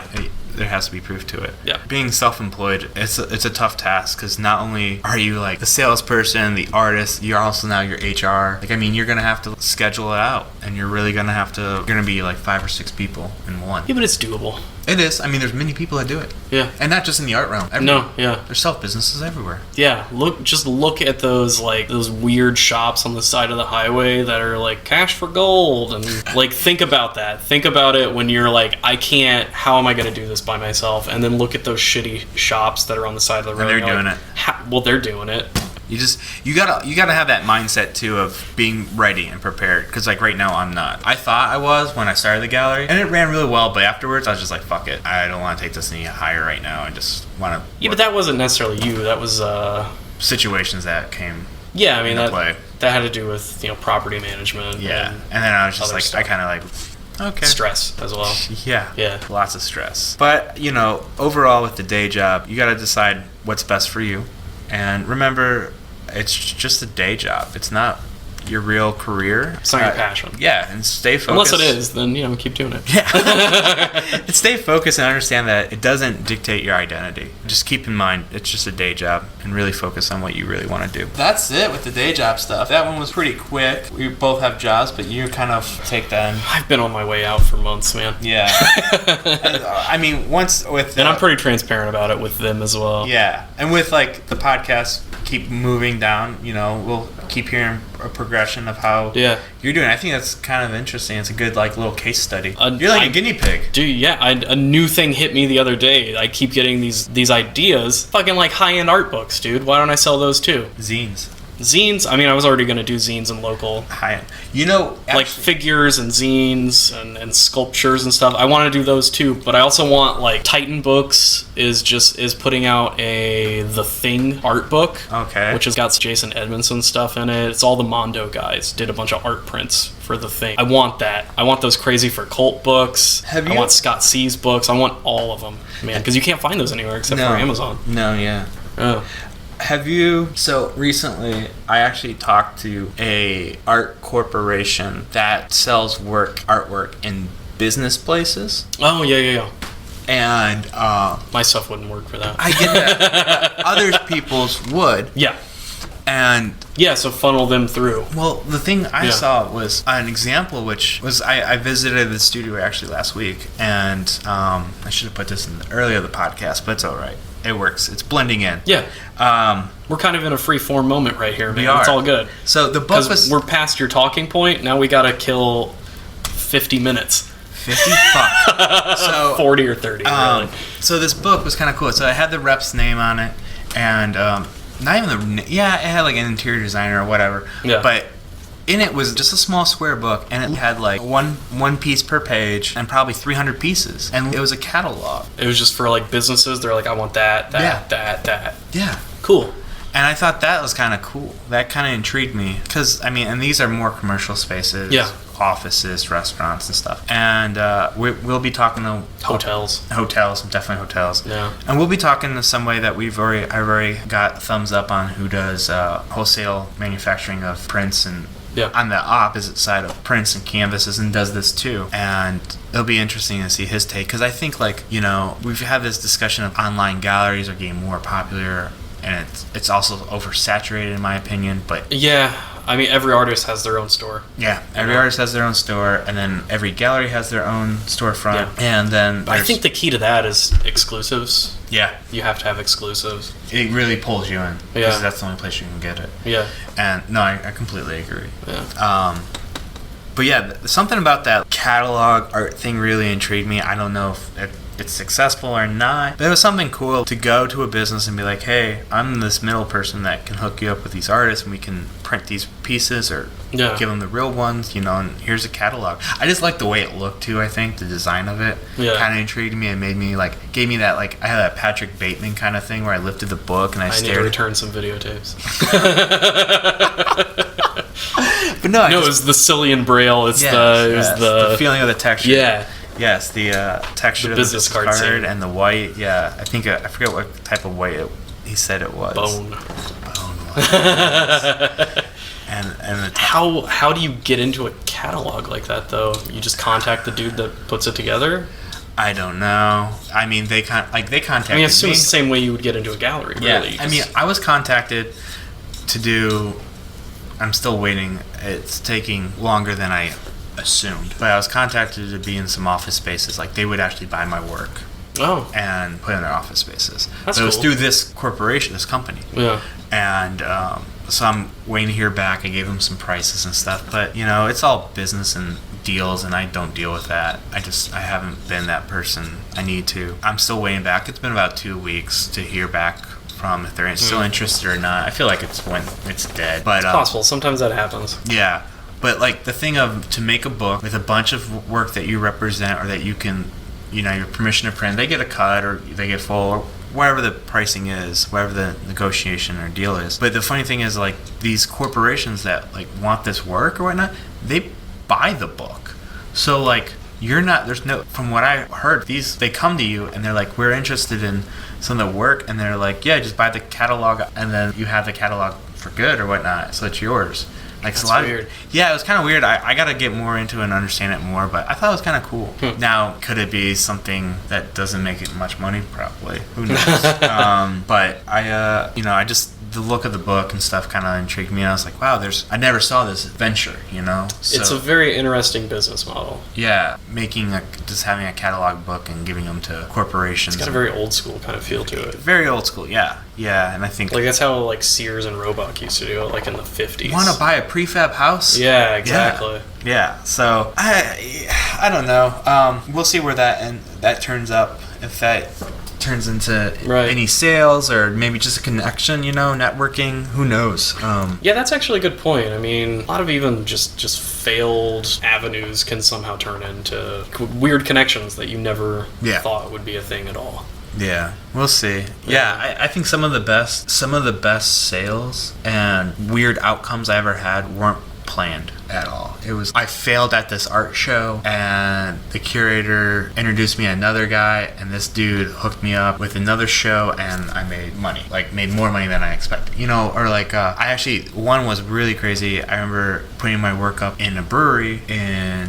there has to be proof to it. Yeah. Being self-employed, it's a tough task because not only are you like the salesperson, the artist, you're also now your HR. Like, I mean, you're gonna have to schedule it out, and you're really gonna be like 5 or 6 people in one. Yeah, but it's doable. It is. I mean, there's many people that do it. Yeah. And not just in the art realm. Everywhere. No, yeah. There's self-businesses everywhere. Yeah. Look at those weird shops on the side of the highway that are like cash for gold, and like think about that. Think about it when you're like, how am I going to do this by myself? And then look at those shitty shops that are on the side of the road. And they're doing it. They're doing it. You gotta have that mindset too of being ready and prepared, because like right now I'm not. I thought I was when I started the gallery, and it ran really well, but afterwards I was just like, fuck it, I don't want to take this any higher right now. I just want to. Yeah, but that wasn't necessarily you. That was situations that came. Yeah, I mean that had to do with property management. Yeah, and then I was just like stuff. I kind of like. Okay. Stress as well. Yeah. Lots of stress. But, overall with the day job, you got to decide what's best for you. And remember, it's just a day job. It's not your real career. It's not your passion. Yeah, and stay focused. Unless it is, then, keep doing it. Yeah. And stay focused and understand that it doesn't dictate your identity. Just keep in mind, it's just a day job, and really focus on what you really want to do. That's it with the day job stuff. That one was pretty quick. We both have jobs, but you kind of take that. I've been on my way out for months, man. Yeah. I mean, once with... And I'm pretty transparent about it with them as well. Yeah. And with, the podcast keep moving down, we'll keep hearing a progression of how you're doing. I think that's kind of interesting. It's a good little case study. You're like a guinea pig. Dude, yeah. A new thing hit me the other day. I keep getting these ideas. Fucking high-end art books, dude. Why don't I sell those too? Zines, I mean, I was already going to do zines and local. High-end. Like figures and zines and sculptures and stuff. I want to do those too, but I also want, Titan Books is putting out The Thing art book. Okay. Which has got Jason Edmondson stuff in it. It's all the Mondo guys. Did a bunch of art prints for The Thing. I want that. I want those Crazy for Cult books. I want Scott C's books. I want all of them, man, because you can't find those anywhere except for Amazon. No, yeah. Oh. So recently I actually talked to a art corporation that sells artwork in business places. Oh, yeah. And my stuff wouldn't work for that. I get that. Other people's would. Yeah. And so funnel them through. Well, the thing I saw was an example, which was I visited the studio actually last week, and I should have put this in earlier the podcast, but it's all right. It works. It's blending in. Yeah. We're kind of in a free form moment right here, man. We are. It's all good. So the book was... we're past your talking point. Now we got to kill 50 minutes. 50? Fuck. So 40 or 30. Really. So this book was kind of cool. So I had the rep's name on it, and not even it had an interior designer or whatever. Yeah. But in it was just a small square book, and it had one piece per page and probably 300 pieces, and it was a catalog. It was just for businesses. They're I want that. Yeah. Cool. And I thought that was kind of cool. That kind of intrigued me because and these are more commercial spaces. Yeah. Offices, restaurants, and stuff. And we'll be talking to hotels, definitely hotels. Yeah. And we'll be talking to somebody that I've already got thumbs up on, who does wholesale manufacturing of prints and. Yeah. On the opposite side of prints and canvases, and does this too. And it'll be interesting to see his take, because I think we've had this discussion of online galleries are getting more popular, and it's also oversaturated in my opinion. But yeah, I mean, every artist has their own store. Yeah, every artist has their own store, and then every gallery has their own storefront. Yeah. And then I think the key to that is exclusives. Yeah. You have to have exclusives. It really pulls you in. Yeah. Because that's the only place you can get it. Yeah. And no, I completely agree. Yeah. But yeah, something about that catalog art thing really intrigued me. I don't know if it's successful or not, but it was something cool to go to a business and be like, hey, I'm this middle person that can hook you up with these artists, and we can print these pieces or Yeah. give them the real ones, you know, and here's a catalog. I just like the way it looked too, I think. The design of it Yeah. kind of intrigued me and made me, like, gave me that, like, I had that Patrick Bateman kind of thing where I lifted the book and I I need to stared. return some videotapes. But no, No, it was the Cillian Braille. It's the feeling of the texture. Yeah. Yes, the texture The of the business card scene. and the white. Yeah, I think I forget what type of white he said it was. Bone. and the How do you get into a catalog like that though? You just contact the dude that puts it together? I don't know. I mean, they contacted I mean, it's me. the same way you would get into a gallery, Yeah, really. I mean, I was contacted to do. I'm still waiting. It's taking longer than I assumed, but I was contacted to be in some office spaces. Like, they would actually buy my work Oh, and put it in their office spaces. That's but it was cool. through this corporation, this company. yeah. And so I'm waiting to hear back. I gave them some prices and stuff, but you know, it's all business and deals, and I don't deal with that. I haven't been that person. I need to. I'm still waiting back. It's been about 2 weeks to hear back from if they're still interested or not. I feel like it's dead, but Possible. Sometimes that happens. yeah. But like the thing of to make a book with a bunch of work that you represent or that you can, you know, your permission to print, they get a cut or they get full or whatever the pricing is, whatever the negotiation or deal is. But the funny thing is, like, these corporations that like want this work or whatnot, they buy the book. So like there's no, from what I heard, they come to you and they're like, we're interested in some of the work, and they're like, yeah, just buy the catalog and then you have the catalog for good or whatnot, so it's yours. Like, That's it's a lot weird. Yeah, it was kind of weird. I got to get more into it and understand it more, but I thought it was kind of cool. Now, could it be something that doesn't make it much money? Probably. Who knows? But I just, the look of the book and stuff kind of intrigued me. And I was like, wow, I never saw this venture, you know? So, It's a very interesting business model. yeah, just having a catalog book and giving them to corporations. It's got a very old school kind of feel to it. very old school, yeah. Yeah, and I think, Like that's how like Sears and Roebuck used to do it, like in the 50s. want to buy a prefab house? Yeah, exactly. Yeah, so I don't know. We'll see where that turns up. If that turns into Right. any sales or maybe just a connection, you know, networking. Who knows? Yeah, that's actually a good point. I mean, a lot of even just failed avenues can somehow turn into weird connections that you never Yeah. thought would be a thing at all. Yeah, we'll see. Yeah, I think some of the best sales and weird outcomes I ever had weren't planned at all. I failed at this art show, and the curator introduced me to another guy, and this dude hooked me up with another show, and I made money, like made more money than I expected, you know. Or like one was really crazy. I remember putting my work up in a brewery in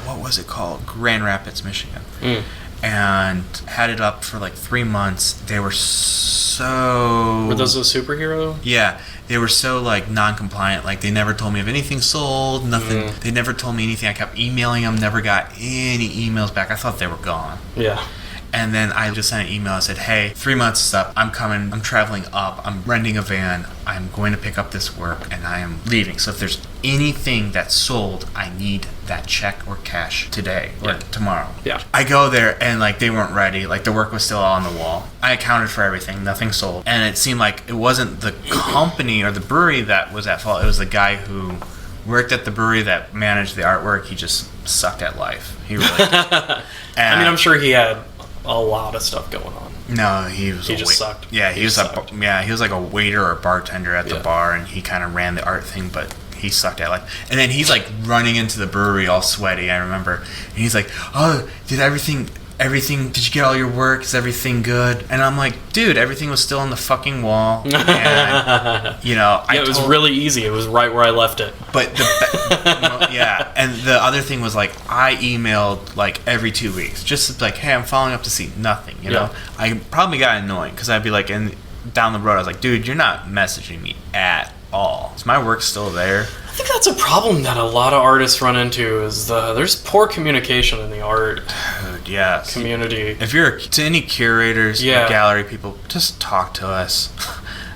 what was it called, Grand Rapids, Michigan. And had it up for like 3 months. They were so... Were those a superhero? Yeah, they were so like non-compliant. Like, they never told me if anything sold, nothing. They never told me anything. I kept emailing them, never got any emails back. I thought they were gone. Yeah. And then I just sent an email. I said, hey, 3 months is up. I'm coming. I'm traveling up. I'm renting a van. I'm going to pick up this work, and I am leaving. So if there's anything that's sold, I need that check or cash today or tomorrow. Yeah. I go there, and like they weren't ready. Like the work was still on the wall. I accounted for everything. Nothing sold. And it seemed like it wasn't the company or the brewery that was at fault. It was the guy who worked at the brewery that managed the artwork. He just sucked at life. He really did. I mean, I'm sure he had a lot of stuff going on. No, he just sucked. Yeah, he was sucked. he was like a waiter or bartender at the Yeah. bar, and he kind of ran the art thing, but he sucked at life. And then he's like running into the brewery all sweaty, I remember, and he's like, "Oh, did everything? Did you get all your work? Is everything good?" And I'm like, "Dude, everything was still on the fucking wall." And, you know, It was really easy. It was right where I left it. But yeah, and the other thing was like I emailed like every 2 weeks, just like, hey, I'm following up to see nothing. You know, I probably got annoying because I'd be like, and down the road, I was like, dude, you're not messaging me at all. Is my work still there? I think that's a problem that a lot of artists run into. Is there's poor communication in the art Dude, yeah. community. If you're to any curators, Yeah. or gallery people, just talk to us.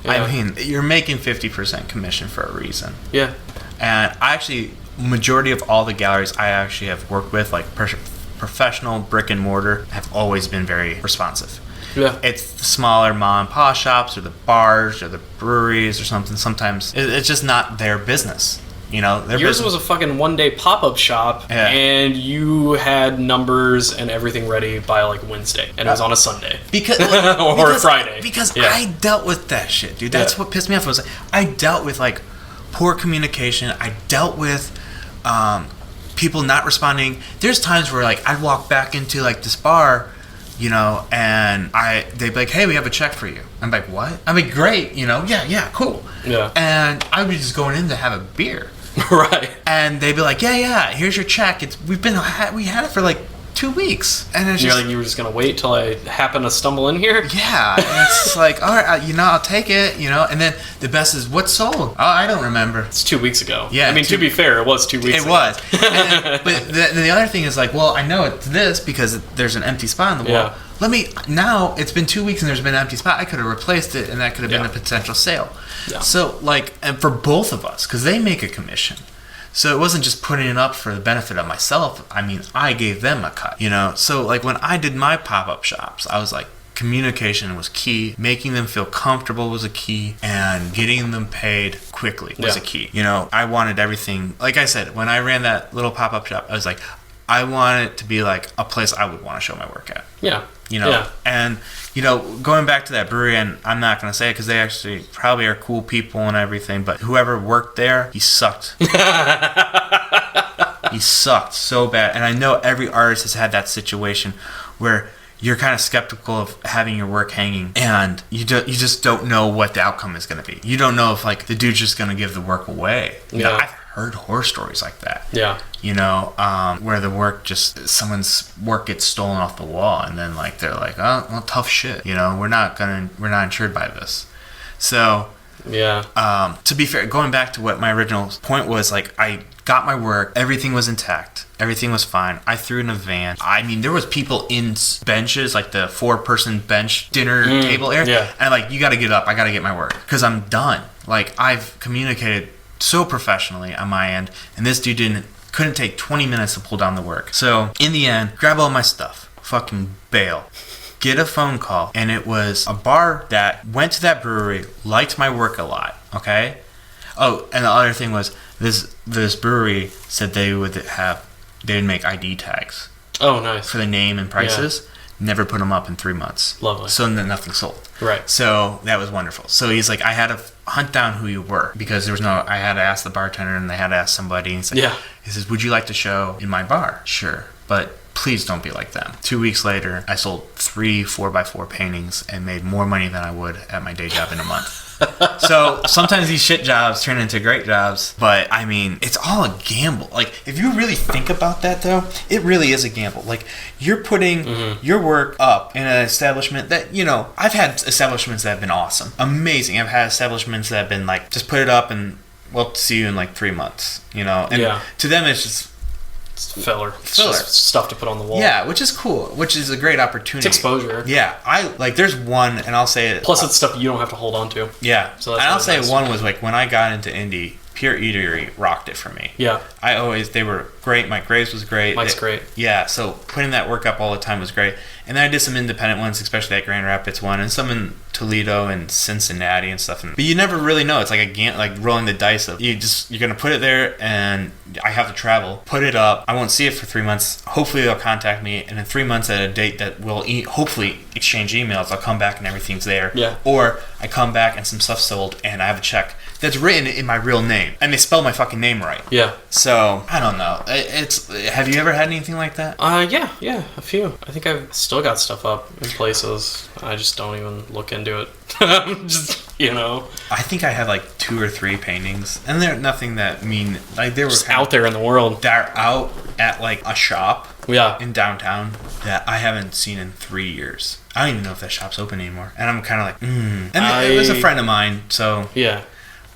Yeah. I mean, you're making 50% commission for a reason. Yeah. And I actually, majority of all the galleries I actually have worked with, like professional brick and mortar, have always been very responsive. Yeah. It's the smaller mom and pop shops or the bars or the breweries or something. Sometimes it's just not their business. You know, their Yours business. was a fucking one-day pop-up shop, Yeah. and you had numbers and everything ready by like Wednesday, and it was on a Sunday. Or Friday. Because Yeah. I dealt with that shit, dude. That's what pissed me off. Was like, I dealt with like poor communication. I dealt with people not responding. There's times where like I'd walk back into like this bar, you know, and they'd be like, "Hey, we have a check for you." I'm like, "What?" I'm like, "Great, you know, yeah, cool." Yeah. And I was just going in to have a beer. Right. And they'd be like, yeah, here's your check. We had it for like 2 weeks, and it's You're just like, you were just gonna wait till I happen to stumble in here? yeah. And it's like, all right, you know, I'll take it, you know. And then the best is what sold. Oh, I don't remember. It's 2 weeks ago. Yeah, I mean, to be fair, it was 2 weeks It ago. was. And then, but the other thing is like, well, I know it's this because there's an empty spot on the wall. Yeah. Now it's been 2 weeks and there's been an empty spot. I could have replaced it, and that could have been Yeah. a potential sale. Yeah. So like, and for both of us, because they make a commission. So it wasn't just putting it up for the benefit of myself. I mean, I gave them a cut, you know? So like when I did my pop-up shops, I was like, communication was key. Making them feel comfortable was a key. And getting them paid quickly was a key. You know, I wanted everything. Like I said, when I ran that little pop-up shop, I was like, I want it to be like a place I would want to show my work at. Yeah. You know, and, you know, going back to that brewery, and I'm not going to say it because they actually probably are cool people and everything, but whoever worked there, he sucked. He sucked so bad. And I know every artist has had that situation where you're kind of skeptical of having your work hanging, and you just don't know what the outcome is going to be. You don't know if, like, the dude's just going to give the work away. You know, I've heard horror stories like that. Yeah. You know, where the work someone's work gets stolen off the wall, and then like they're like, oh, well, tough shit. You know, we're not insured by this. So, yeah. to be fair, going back to what my original point was, like I got my work, everything was intact, everything was fine. I threw it in a van. I mean, there was people in benches, like the 4-person bench dinner table area, yeah. and like, you got to get up. I got to get my work because I'm done. Like I've communicated so professionally on my end, and this dude couldn't take 20 minutes to pull down the work. So in the end, grab all my stuff, fucking bail, get a phone call, and it was a bar that went to that brewery, liked my work a lot. Okay. Oh, and the other thing was this brewery said they would make ID tags. Oh, nice. For the name and prices. Never put them up in 3 months. Lovely. So then nothing sold. Right. So that was wonderful. So he's like, I had to hunt down who you were because I had to ask the bartender and they had to ask somebody. And he says, would you like to show in my bar? Sure. But please don't be like them. 2 weeks later, I sold 3 4x4 paintings and made more money than I would at my day job in a month. So sometimes these shit jobs turn into great jobs, but I mean, it's all a gamble. Like, if you really think about that, though, it really is a gamble. Like, you're putting your work up in an establishment that, you know, I've had establishments that have been awesome, amazing. I've had establishments that have been like, just put it up and we'll see you in like 3 months, you know? And to them, it's just filler. It's just stuff to put on the wall. Yeah, which is cool, which is a great opportunity. It's exposure. Yeah, there's one, and I'll say it. Plus, it's stuff you don't have to hold on to. Yeah, so and I'll say one was like when I got into indie, Pure Eatery rocked it for me. Yeah. They were great. Mike Graves was great. Mike's great. Yeah, so putting that work up all the time was great. And then I did some independent ones, especially that Grand Rapids one, and some in Toledo and Cincinnati and stuff. But you never really know. It's like like rolling the dice of you're gonna put it there, and I have to travel, put it up. I won't see it for 3 months. Hopefully they'll contact me, and in 3 months at a date that we'll hopefully exchange emails. I'll come back and everything's there. Yeah. Or I come back and some stuff's sold, and I have a check that's written in my real name, and they spell my fucking name right. Yeah. So I don't know. Have you ever had anything like that? Yeah, a few. I think I've still got stuff up in places. I just don't even look into it. Just, you know. I think I had like 2 or 3 paintings, and they're nothing that mean like they were just out there in the world. They're out at like a shop. Yeah. In downtown that I haven't seen in 3 years. I don't even know if that shop's open anymore, and I'm kind of like, And it was a friend of mine, so yeah.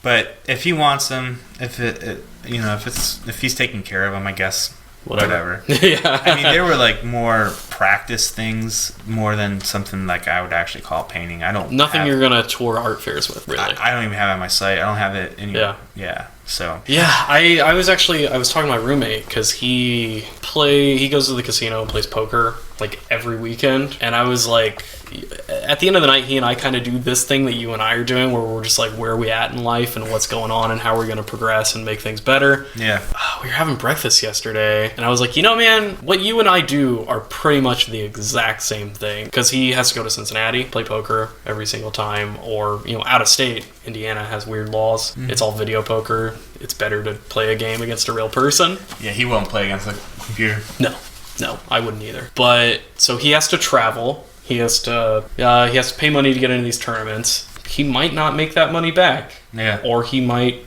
But if he wants them, if he's taking care of them, I guess whatever. Yeah. I mean, there were like more practice things more than something like I would actually call painting. I don't. Nothing you're gonna tour art fairs with, really. I don't even have it on my site. I don't have it anywhere. Yeah. Yeah. So. Yeah, I was talking to my roommate because he goes to the casino and plays poker like every weekend, and I was like, at the end of the night, he and I kind of do this thing that you and I are doing, where we're just like, where are we at in life and what's going on and how we're going to progress and make things better. Yeah. We were having breakfast yesterday, and I was like, man, what you and I do are pretty much the exact same thing, because he has to go to Cincinnati, play poker every single time, or out of state. Indiana has weird laws. Mm-hmm. It's all video poker. It's better to play a game against a real person. Yeah, he won't play against the computer. No, I wouldn't either. But so he has to travel. He has to pay money to get into these tournaments. He might not make that money back. Yeah. Or he might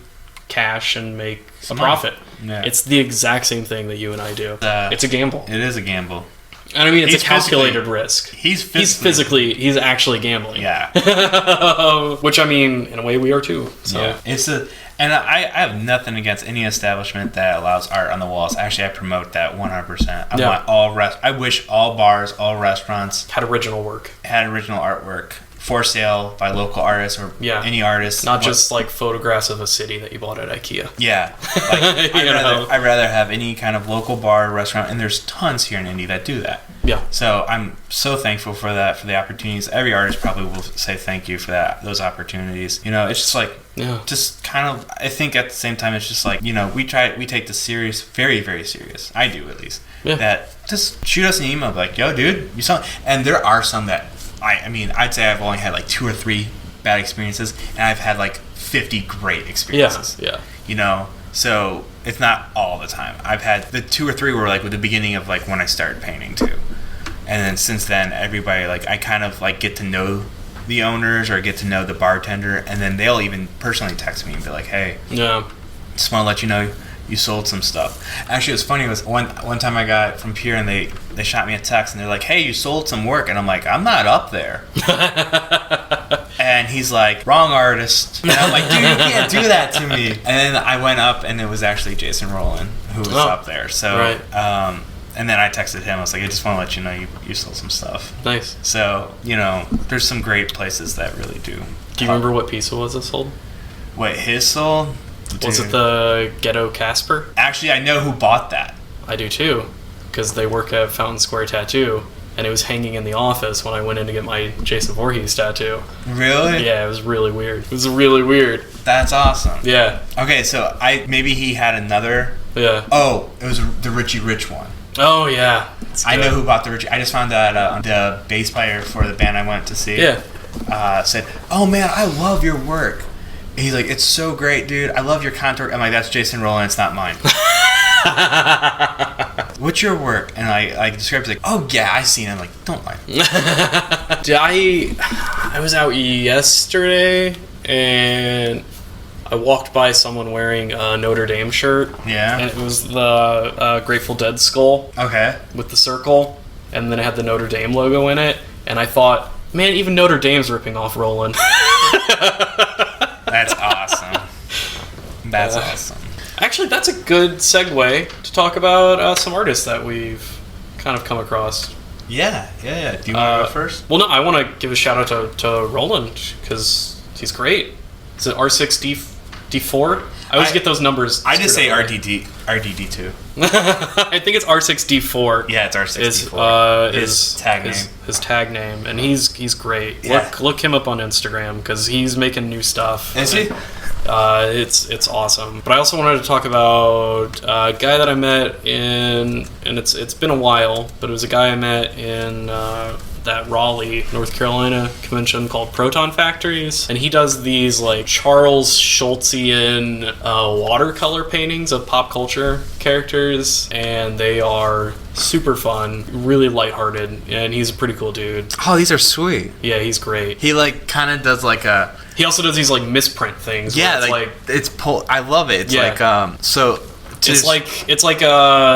cash and make a profit. Yeah. It's the exact same thing that you and I do. It's a gamble. It is a gamble. And I mean, it's a calculated risk. He's actually gambling. Yeah. Which, I mean, in a way we are too. So. Yeah. And I have nothing against any establishment that allows art on the walls. Actually, I promote that 100%. I wish all bars, all restaurants had original work. Had original artwork for sale by local artists or any artists. Not just like photographs of a city that you bought at IKEA. Yeah. Like, I'd rather have any kind of local bar or restaurant, and there's tons here in Indy that do that. Yeah. So I'm so thankful for that, for the opportunities. Every artist probably will say thank you for those opportunities. It's just like, just kind of, I think at the same time, it's just like, we take this serious, very, very serious. I do, at least. Yeah. That just shoot us an email like, yo, dude, you saw, and there are some that, I mean, I'd say I've only had like 2 or 3 bad experiences, and I've had like 50 great experiences. Yeah. So it's not all the time. I've had the 2 or 3 were like with the beginning of like when I started painting too. And then since then, everybody, like, I kind of like get to know the owners or get to know the bartender, and then they'll even personally text me and be like, hey, just want to let you know you sold some stuff. Actually, it was funny. It was one time I got from Pierre, and they shot me a text, and they're like, hey, you sold some work. And I'm like, I'm not up there. And he's like, wrong artist. And I'm like, dude, you can't do that to me. And then I went up, and it was actually Jason Rowland who was up there. So, and then I texted him. I was like, I just want to let you know you sold some stuff. Nice. So, there's some great places that really do. Do you remember what piece it was that sold? What, his sold? Was it the Ghetto Casper? Actually, I know who bought that. I do too, because they work at Fountain Square Tattoo, and it was hanging in the office when I went in to get my Jason Voorhees tattoo. Really? Yeah, it was really weird. It was really weird. That's awesome. Yeah. Okay, so maybe he had another. Yeah. Oh, it was the Richie Rich one. Oh yeah. I know who bought the Richie. I just found that the bass player for the band I went to see. Yeah. Said, "Oh man, I love your work." And he's like, "It's so great, dude. I love your contour." I'm like, "That's Jason Rowland. It's not mine." What's your work? And I described it like, "Oh yeah, I seen it." I'm like, "Don't lie." I was out yesterday and I walked by someone wearing a Notre Dame shirt. Yeah. And it was the Grateful Dead skull. Okay. With the circle, and then it had the Notre Dame logo in it, and I thought, man, even Notre Dame's ripping off Roland. That's awesome. That's awesome. Actually, that's a good segue to talk about some artists that we've kind of come across. Yeah. Do you want to go first? Well, no, I want to give a shout out to Roland, because he's great. Is it R6D4? I always get those numbers. I just say RDD2. I think it's R6D4. Yeah, it's R6D4. His tag name. His tag name, and he's great. Yeah. Look him up on Instagram, because he's making new stuff. Is he? It's awesome. But I also wanted to talk about a guy that I met and it's been a while, but it was a guy I met in that Raleigh, North Carolina convention called Proton Factories, and he does these like Charles Schultzian watercolor paintings of pop culture characters, and they are super fun, really lighthearted, and he's a pretty cool dude. Oh, these are sweet. Yeah, he's great. He like kind of does like a. He also does these like misprint things. Yeah, it's I love it. It's like so. It's like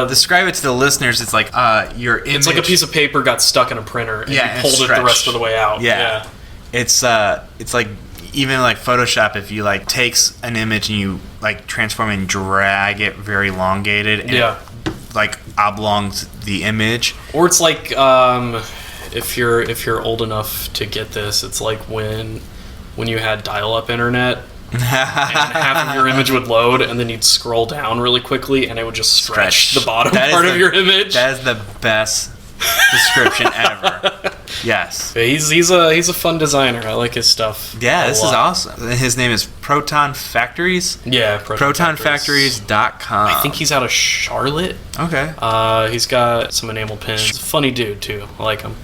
describe it to the listeners. It's like your image. It's like a piece of paper got stuck in a printer and you pulled it the rest of the way out. Yeah. It's like even like Photoshop, if you like takes an image and you like transform and drag it very elongated and it like oblongs the image. Or it's like if you're old enough to get this, it's like when you had dial-up internet. And half of your image would load, and then you'd scroll down really quickly, and it would just stretch the bottom part of your image. That is the best description ever. Yes. Yeah, he's a fun designer. I like his stuff. Yeah, this is awesome. His name is Proton Factories. Yeah, ProtonFactories.com. I think he's out of Charlotte. Okay. He's got some enamel pins. He's a funny dude too. I like him.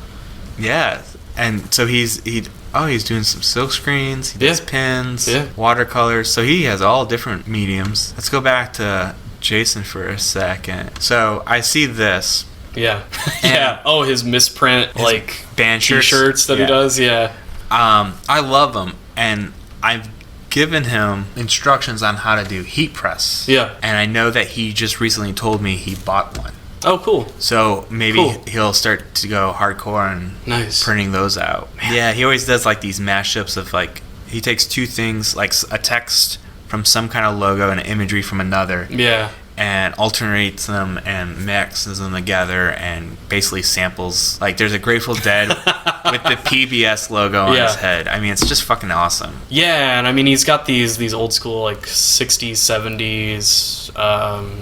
Yeah, and so he's doing some silk screens, he does pins, watercolors, so he has all different mediums. Let's go back to Jason for a second. So I see this. Yeah. Yeah. Oh, his misprint, like, band t-shirts that he does, yeah. I love them, and I've given him instructions on how to do heat press. Yeah. And I know that he just recently told me he bought one. Oh, cool. So maybe he'll start to go hardcore and printing those out. Man. Yeah, he always does like these mashups of like, he takes two things, like a text from some kind of logo and imagery from another. Yeah. And alternates them and mixes them together and basically samples. Like there's a Grateful Dead with the PBS logo on his head. I mean, it's just fucking awesome. Yeah, and I mean, he's got these old school like 60s, 70s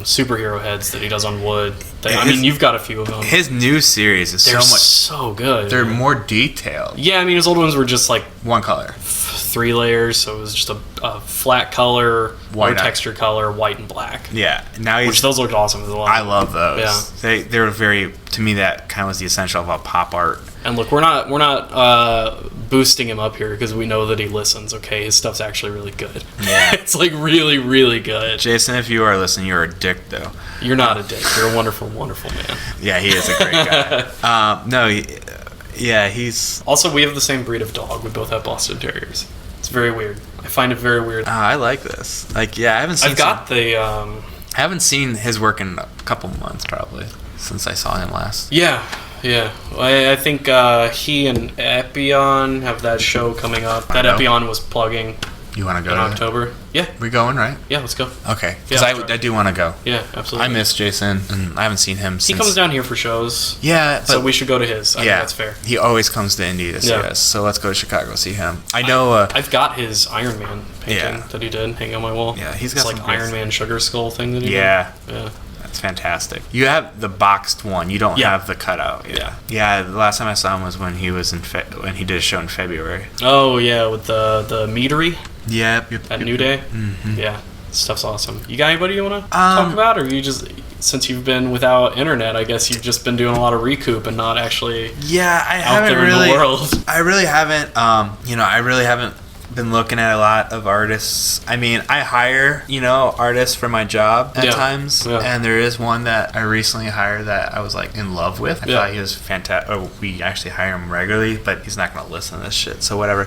superhero heads that he does on wood. I mean, you've got a few of them. His new series is so good. They're more detailed. Yeah, I mean, his old ones were just like one color. 3 layers, so it was just a flat color, white texture color, white and black. Yeah, now which those look awesome as well. I love those. Yeah, they were very, to me, that kind of was the essential of a pop art. And look, we're not boosting him up here because we know that he listens. Okay, his stuff's actually really good. Yeah, it's like really, really good. Jason, if you are listening, you're a dick, though. You're not a dick. You're a wonderful, wonderful man. Yeah, he is a great guy. Yeah, he's... Also, we have the same breed of dog. We both have Boston Terriers. It's very weird. I find it very weird. I like this. Like, yeah, I haven't seen... I haven't seen his work in a couple months, probably, since I saw him last. Yeah. I think he and Epion have that show coming up. That Epion was plugging. You want to go in October? Yeah. We going, right? Yeah, let's go. Okay. Because I do want to go. Yeah, absolutely. I miss Jason, and I haven't seen him since... He comes down here for shows. Yeah, but... So we should go to his. I think that's fair. He always comes to Indy to see us, so let's go to Chicago see him. I know... I've got his Iron Man painting that he did hanging on my wall. Yeah, he's got it's like Iron Man Sugar Skull thing that he did. Yeah. That's fantastic. You have the boxed one. You don't have the cutout. Yeah. The last time I saw him was when he was when he did a show in February. Oh yeah, with the meadery. Yep. At New Day. Mm-hmm. Yeah, stuff's awesome. You got anybody you want to talk about, or you just, since you've been without internet, I guess you've just been doing a lot of recoup and not actually. Yeah, I haven't really. In the world. I really haven't. I really haven't been looking at a lot of artists. I mean, I hire, artists for my job at times, and there is one that I recently hired that I was like in love with. I thought he was fantastic. Oh, we actually hire him regularly, but he's not going to listen to this shit, so whatever.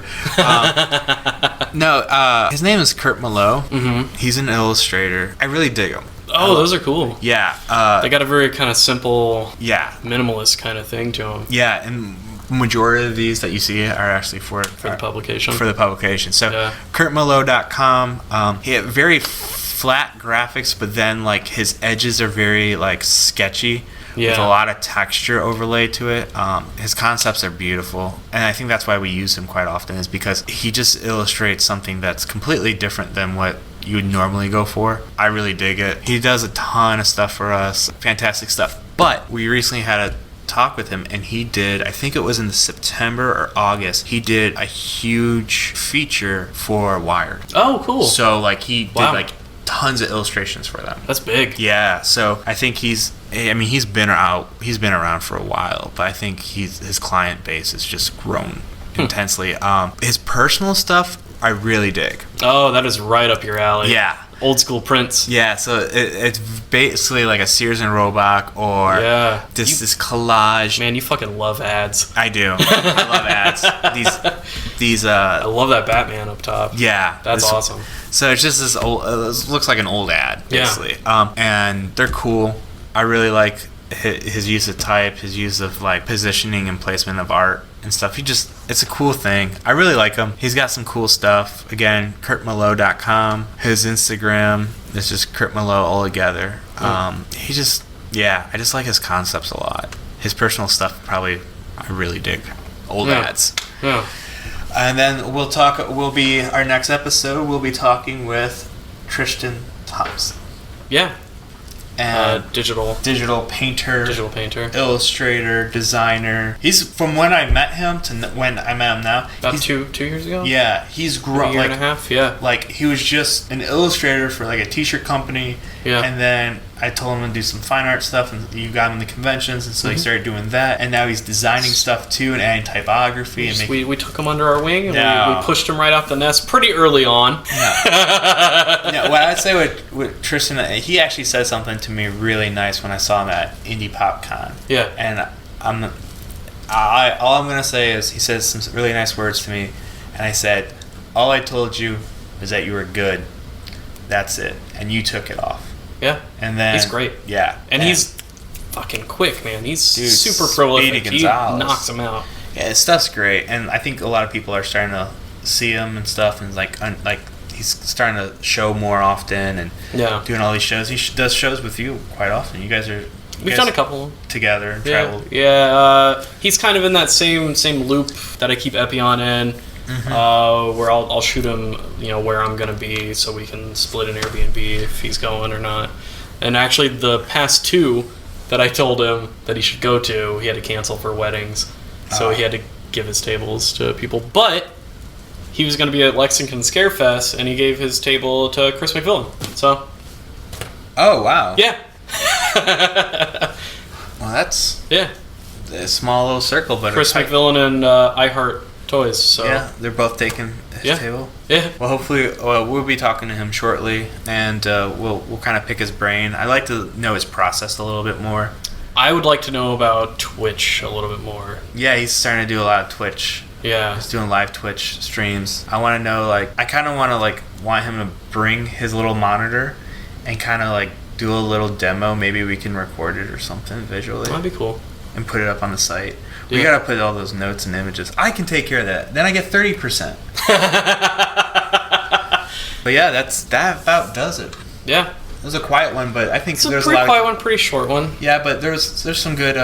His name is Kurt Malo. Mm-hmm. He's an illustrator. I really dig him. Oh, those are cool. Yeah. They got a very kind of simple, minimalist kind of thing to them. Yeah, and majority of these that you see are actually for the publication. For the publication. So, KurtMalo.com. He had very flat graphics, but then like his edges are very like sketchy. With a lot of texture overlaid to it. His concepts are beautiful, and I think that's why we use him quite often, is because he just illustrates something that's completely different than what you would normally go for. I really dig it. He does a ton of stuff for us. Fantastic stuff. But we recently had a talk with him, and he did, I think it was in September or August, he did a huge feature for Wired. Oh, cool. So like he did like tons of illustrations for them. That's big. Yeah, so I think he's been around for a while, but I think his client base has just grown intensely. His personal stuff I really dig. Oh, that is right up your alley. Yeah. Old school prints. Yeah, so it's basically like a Sears and Roebuck or this collage. Man, you fucking love ads. I do. I love ads. These I love that Batman up top. Yeah. That's awesome. So it's just this old, it looks like an old ad, basically. Yeah. And they're cool. I really like his use of type, his use of like positioning and placement of art and stuff. It's a cool thing. I really like him. He's got some cool stuff. Again, KurtMalo.com. His Instagram is just Kurt Malo all together. Yeah, I just like his concepts a lot. His personal stuff, probably, I really dig. Old ads. Yeah. And then our next episode, we'll be talking with Tristan Thompson. Yeah. And digital painter, illustrator, designer. He's, from when I met him to when I met him now, about 2 years ago. Yeah, he's grown. A year and a half. Yeah, like he was just an illustrator for like a t-shirt company. Yeah, and then I told him to do some fine art stuff, and you got him in the conventions, and so he started doing that. And now he's designing stuff too, and adding typography. We took him under our wing, and we pushed him right off the nest pretty early on. No, what I'd say with Tristan, he actually said something to me really nice when I saw him at Indie PopCon. Yeah, and all I'm gonna say is he said some really nice words to me, and I said, all I told you is that you were good. That's it, and you took it off. Yeah, and then he's great. Yeah, and he's fucking quick, man. He's super prolific. He knocks him out. Yeah, his stuff's great, and I think a lot of people are starting to see him and stuff, and like he's starting to show more often, and doing all these shows. He does shows with you quite often. You guys We've done a couple together and traveled. Yeah. He's kind of in that same loop that I keep Epion in. Mm-hmm. Where I'll shoot him, where I'm gonna be, so we can split an Airbnb if he's going or not. And actually, the past 2 that I told him that he should go to, he had to cancel for weddings, so he had to give his tables to people. But he was gonna be at Lexington Scarefest, and he gave his table to Chris McVillan. So. Oh wow. Yeah. Well, that's a small little circle, but Chris McVillan and I Heart Toys. So yeah, they're both taking his table. Yeah. Well, hopefully, we'll be talking to him shortly, and we'll kind of pick his brain. I'd like to know his process a little bit more. I would like to know about Twitch a little bit more. Yeah, he's starting to do a lot of Twitch. Yeah. He's doing live Twitch streams. I want to know, I kind of want him to bring his little monitor and kind of do a little demo. Maybe we can record it or something visually. That'd be cool. And put it up on the site. We gotta put all those notes and images. I can take care of that. Then I get 30%. But yeah, that about does it. Yeah. It was a quiet one, but I think it's there's a pretty quiet one, pretty short one. Yeah, but there's some good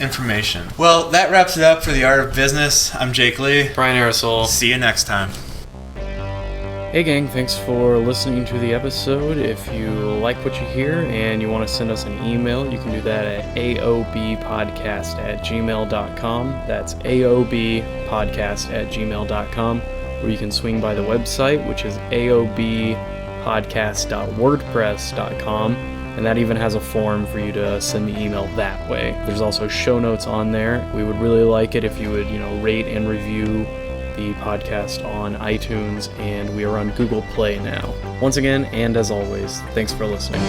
information. Well, that wraps it up for The Art of Business. I'm Jake Lee. Brian Aerosol. See you next time. Hey gang, thanks for listening to the episode. If you like what you hear and you want to send us an email, you can do that at aobpodcast@gmail.com. That's aobpodcast@gmail.com. Or you can swing by the website, which is aobpodcast.wordpress.com. And that even has a form for you to send the email that way. There's also show notes on there. We would really like it if you would, rate and review the podcast on iTunes, and we are on Google Play now. Once again, and as always, thanks for listening.